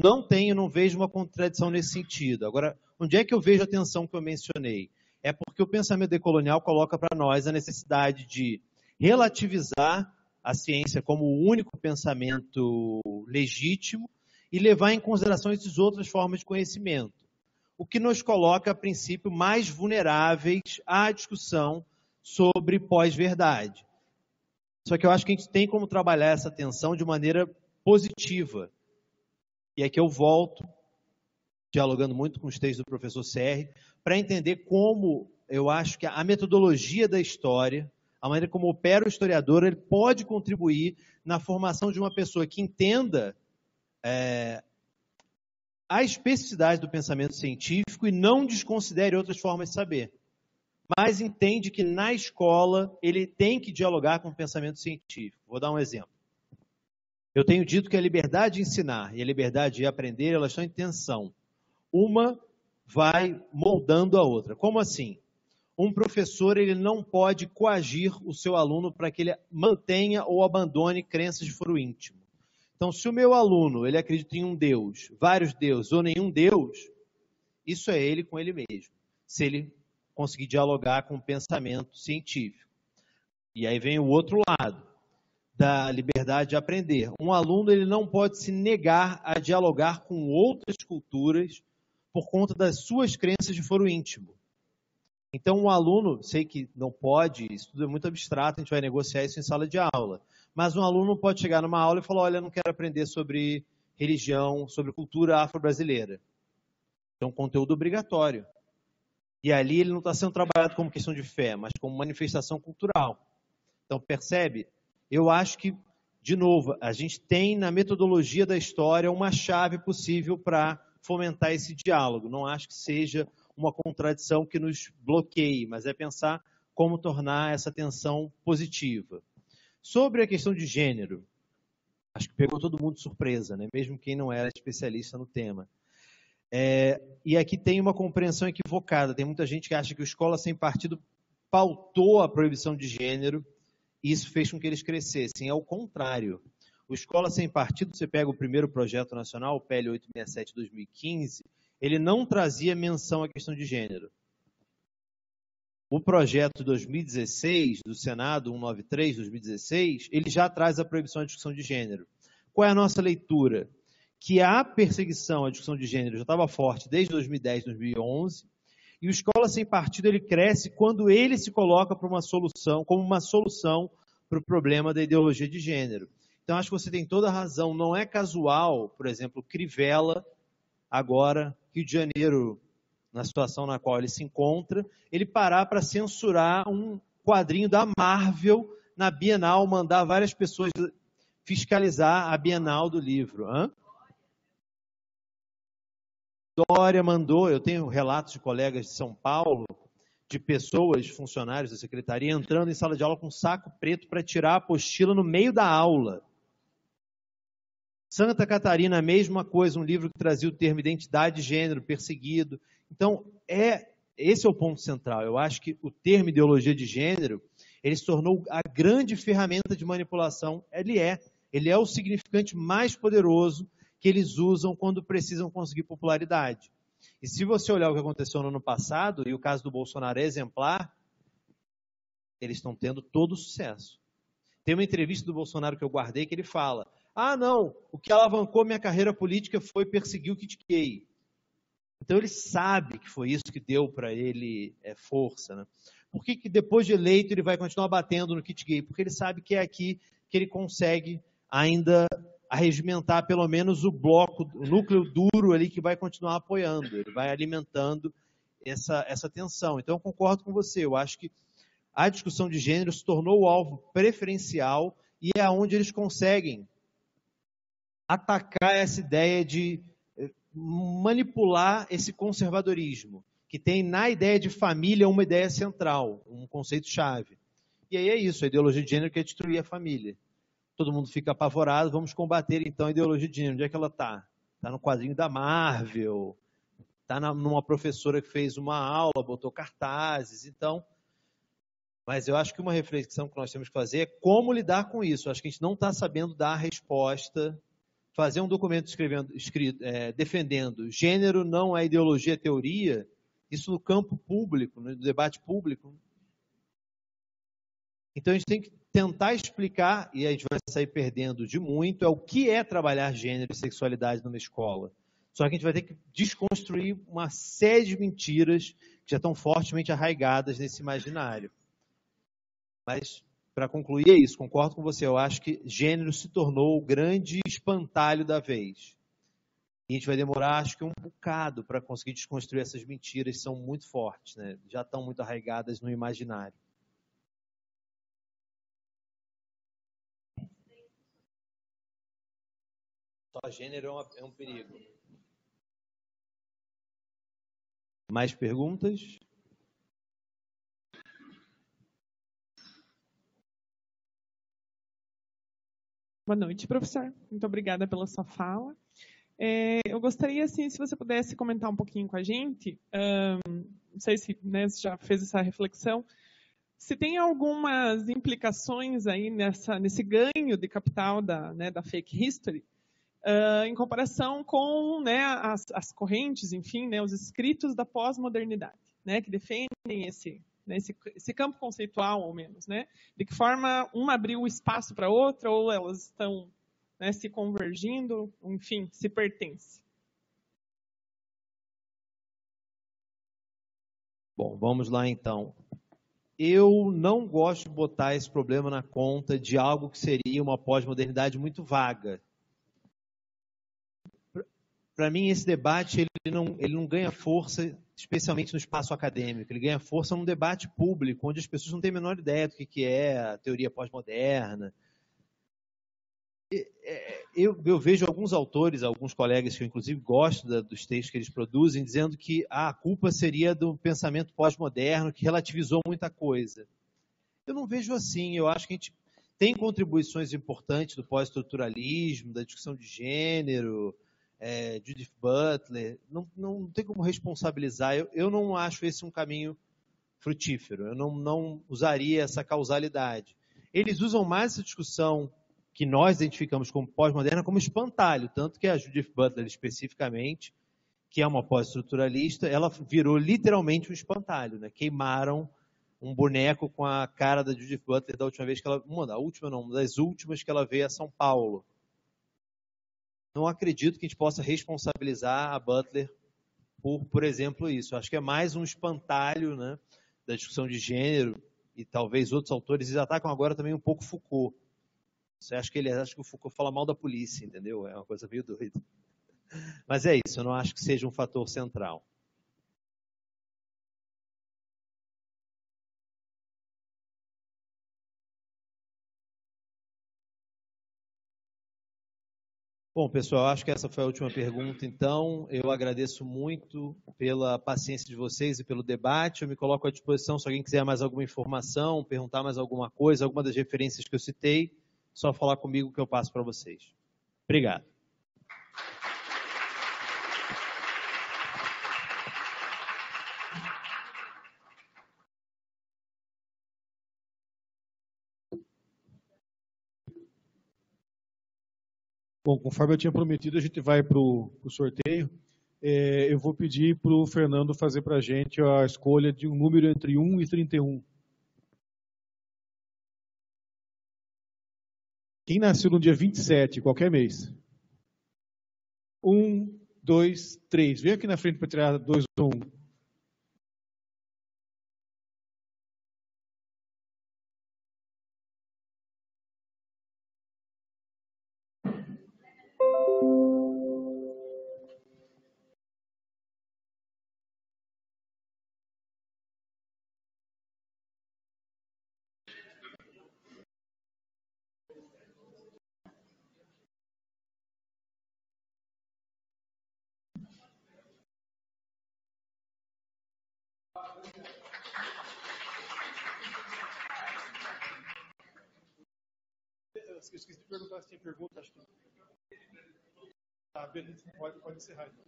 não vejo uma contradição nesse sentido. Agora, onde é que eu vejo a tensão que eu mencionei? É porque o pensamento decolonial coloca para nós a necessidade de relativizar a ciência como o único pensamento legítimo e levar em consideração essas outras formas de conhecimento. O que nos coloca, a princípio, mais vulneráveis à discussão sobre pós-verdade. Só que eu acho que a gente tem como trabalhar essa tensão de maneira positiva. E aqui eu volto, dialogando muito com os textos do professor Serri, para entender como eu acho que a metodologia da história, a maneira como opera o historiador, ele pode contribuir na formação de uma pessoa que entenda a especificidade do pensamento científico e não desconsidere outras formas de saber. Mas entende que na escola ele tem que dialogar com o pensamento científico. Vou dar um exemplo. Eu tenho dito que a liberdade de ensinar e a liberdade de aprender, elas estão em tensão. Uma vai moldando a outra. Como assim? Um professor ele não pode coagir o seu aluno para que ele mantenha ou abandone crenças de foro íntimo. Então, se o meu aluno ele acredita em um Deus, vários deuses ou nenhum Deus, isso é ele com ele mesmo. Se ele conseguir dialogar com o pensamento científico. E aí vem o outro lado da liberdade de aprender. Um aluno ele não pode se negar a dialogar com outras culturas por conta das suas crenças de foro íntimo. Então, um aluno, sei que não pode, isso tudo é muito abstrato, a gente vai negociar isso em sala de aula, mas um aluno pode chegar numa aula e falar, olha, eu não quero aprender sobre religião, sobre cultura afro-brasileira. É um conteúdo obrigatório. E ali ele não está sendo trabalhado como questão de fé, mas como manifestação cultural. Então, percebe? Eu acho que, de novo, a gente tem na metodologia da história uma chave possível para fomentar esse diálogo. Não acho que seja uma contradição que nos bloqueie, mas é pensar como tornar essa tensão positiva. Sobre a questão de gênero, acho que pegou todo mundo de surpresa, né? Mesmo quem não era especialista no tema. E aqui tem uma compreensão equivocada. Tem muita gente que acha que o Escola Sem Partido pautou a proibição de gênero e isso fez com que eles crescessem. É o contrário. O Escola Sem Partido, você pega o primeiro projeto nacional, o PL 867 de 2015, ele não trazia menção à questão de gênero. O projeto de 2016, do Senado 193, 2016, ele já traz a proibição à discussão de gênero. Qual é a nossa leitura? Que a perseguição à discussão de gênero já estava forte desde 2010, 2011, e o Escola Sem Partido ele cresce quando ele se coloca para uma solução, como uma solução para o problema da ideologia de gênero. Então, acho que você tem toda a razão. Não é casual, por exemplo, Crivella, agora, Rio de Janeiro, na situação na qual ele se encontra, ele parar para censurar um quadrinho da Marvel na Bienal, mandar várias pessoas fiscalizar a Bienal do livro. Dória mandou, eu tenho relatos de colegas de São Paulo, de pessoas, funcionários da secretaria, entrando em sala de aula com um saco preto para tirar a apostila no meio da aula. Santa Catarina, a mesma coisa, um livro que trazia o termo identidade de gênero, perseguido. Então, esse é o ponto central. Eu acho que o termo ideologia de gênero, ele se tornou a grande ferramenta de manipulação. Ele é o significante mais poderoso que eles usam quando precisam conseguir popularidade. E se você olhar o que aconteceu no ano passado, e o caso do Bolsonaro é exemplar, eles estão tendo todo o sucesso. Tem uma entrevista do Bolsonaro que eu guardei que ele fala: não, o que alavancou minha carreira política foi perseguir o kit gay. Então ele sabe que foi isso que deu para ele força. Né? Por que depois de eleito ele vai continuar batendo no kit gay? Porque ele sabe que é aqui que ele consegue ainda arregimentar pelo menos o bloco, o núcleo duro ali que vai continuar apoiando. Ele vai alimentando essa tensão. Então eu concordo com você. Eu acho que a discussão de gênero se tornou o alvo preferencial e é onde eles conseguem atacar essa ideia de manipular esse conservadorismo, que tem na ideia de família uma ideia central, um conceito-chave. E aí é isso, a ideologia de gênero quer destruir a família. Todo mundo fica apavorado, vamos combater então a ideologia de gênero. Onde é que ela está? Está no quadrinho da Marvel, está numa professora que fez uma aula, botou cartazes, então... Mas eu acho que uma reflexão que nós temos que fazer é como lidar com isso. Eu acho que a gente não está sabendo dar a resposta. Fazer um documento defendendo gênero não é ideologia, é teoria, isso no campo público, no debate público. Então a gente tem que tentar explicar, e a gente vai sair perdendo de muito, o que é trabalhar gênero e sexualidade numa escola. Só que a gente vai ter que desconstruir uma série de mentiras que já estão fortemente arraigadas nesse imaginário. Mas, para concluir, é isso, concordo com você. Eu acho que gênero se tornou o grande espantalho da vez. E a gente vai demorar, acho que um bocado para conseguir desconstruir essas mentiras que são muito fortes, né? Já estão muito arraigadas no imaginário. Só gênero é um perigo. Mais perguntas? Boa noite, professor. Muito obrigada pela sua fala. Eu gostaria, assim, se você pudesse comentar um pouquinho com a gente, não sei se você já fez essa reflexão, se tem algumas implicações aí nesse ganho de capital da fake history, em comparação com as correntes, enfim, os escritos da pós-modernidade, que defendem esse campo conceitual, ao menos, de que forma uma abriu espaço para outra, ou elas estão se convergindo, enfim, se pertence. Bom, vamos lá então. Eu não gosto de botar esse problema na conta de algo que seria uma pós-modernidade muito vaga. Para mim, esse debate ele não ganha força, especialmente no espaço acadêmico. Ele ganha força num debate público, onde as pessoas não têm a menor ideia do que é a teoria pós-moderna. Eu vejo alguns autores, alguns colegas que eu inclusive gosto dos textos que eles produzem, dizendo que a culpa seria do pensamento pós-moderno, que relativizou muita coisa. Eu não vejo assim. Eu acho que a gente tem contribuições importantes do pós-estruturalismo, da discussão de gênero, Judith Butler, não tem como responsabilizar. Eu não acho esse um caminho frutífero, eu não usaria essa causalidade. Eles usam mais essa discussão que nós identificamos como pós-moderna como espantalho, tanto que a Judith Butler especificamente, que é uma pós-estruturalista, ela virou literalmente um espantalho, né? Queimaram um boneco com a cara da Judith Butler da última vez que ela... uma das últimas que ela veio a São Paulo. Não acredito que a gente possa responsabilizar a Butler por exemplo, isso. Acho que é mais um espantalho, né, da discussão de gênero, e talvez outros autores eles atacam agora também um pouco Foucault. Você acha que o Foucault fala mal da polícia, entendeu? É uma coisa meio doida. Mas é isso, eu não acho que seja um fator central. Bom, pessoal, acho que essa foi a última pergunta, então. Eu agradeço muito pela paciência de vocês e pelo debate. Eu me coloco à disposição se alguém quiser mais alguma informação, perguntar mais alguma coisa, alguma das referências que eu citei, só falar comigo que eu passo para vocês. Obrigado. Bom, conforme eu tinha prometido, a gente vai para o sorteio. Eu vou pedir para o Fernando fazer para a gente a escolha de um número entre 1 e 31. Quem nasceu no dia 27, qualquer mês? 1, 2, 3. Vem aqui na frente para tirar 2 ou 1. Eu esqueci de perguntar se tinha pergunta, acho que... Tá, beleza, pode encerrar então.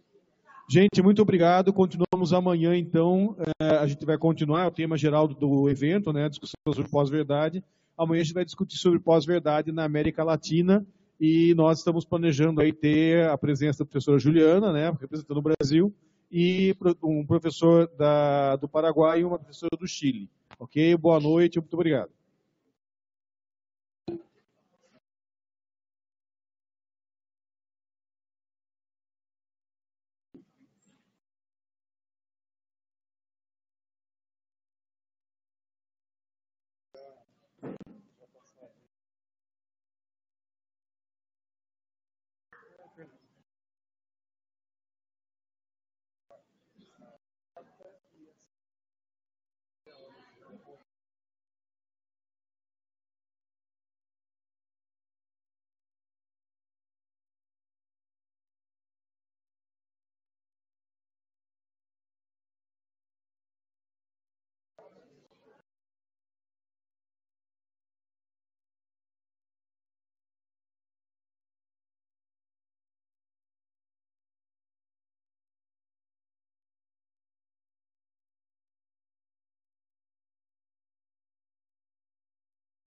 Gente, muito obrigado. Continuamos amanhã, então. A gente vai continuar o tema geral do evento, né? Discussão sobre pós-verdade. Amanhã a gente vai discutir sobre pós-verdade na América Latina e nós estamos planejando aí ter a presença da professora Juliana, né? Representando o Brasil, e um professor do Paraguai e uma professora do Chile. Ok? Boa noite, muito obrigado.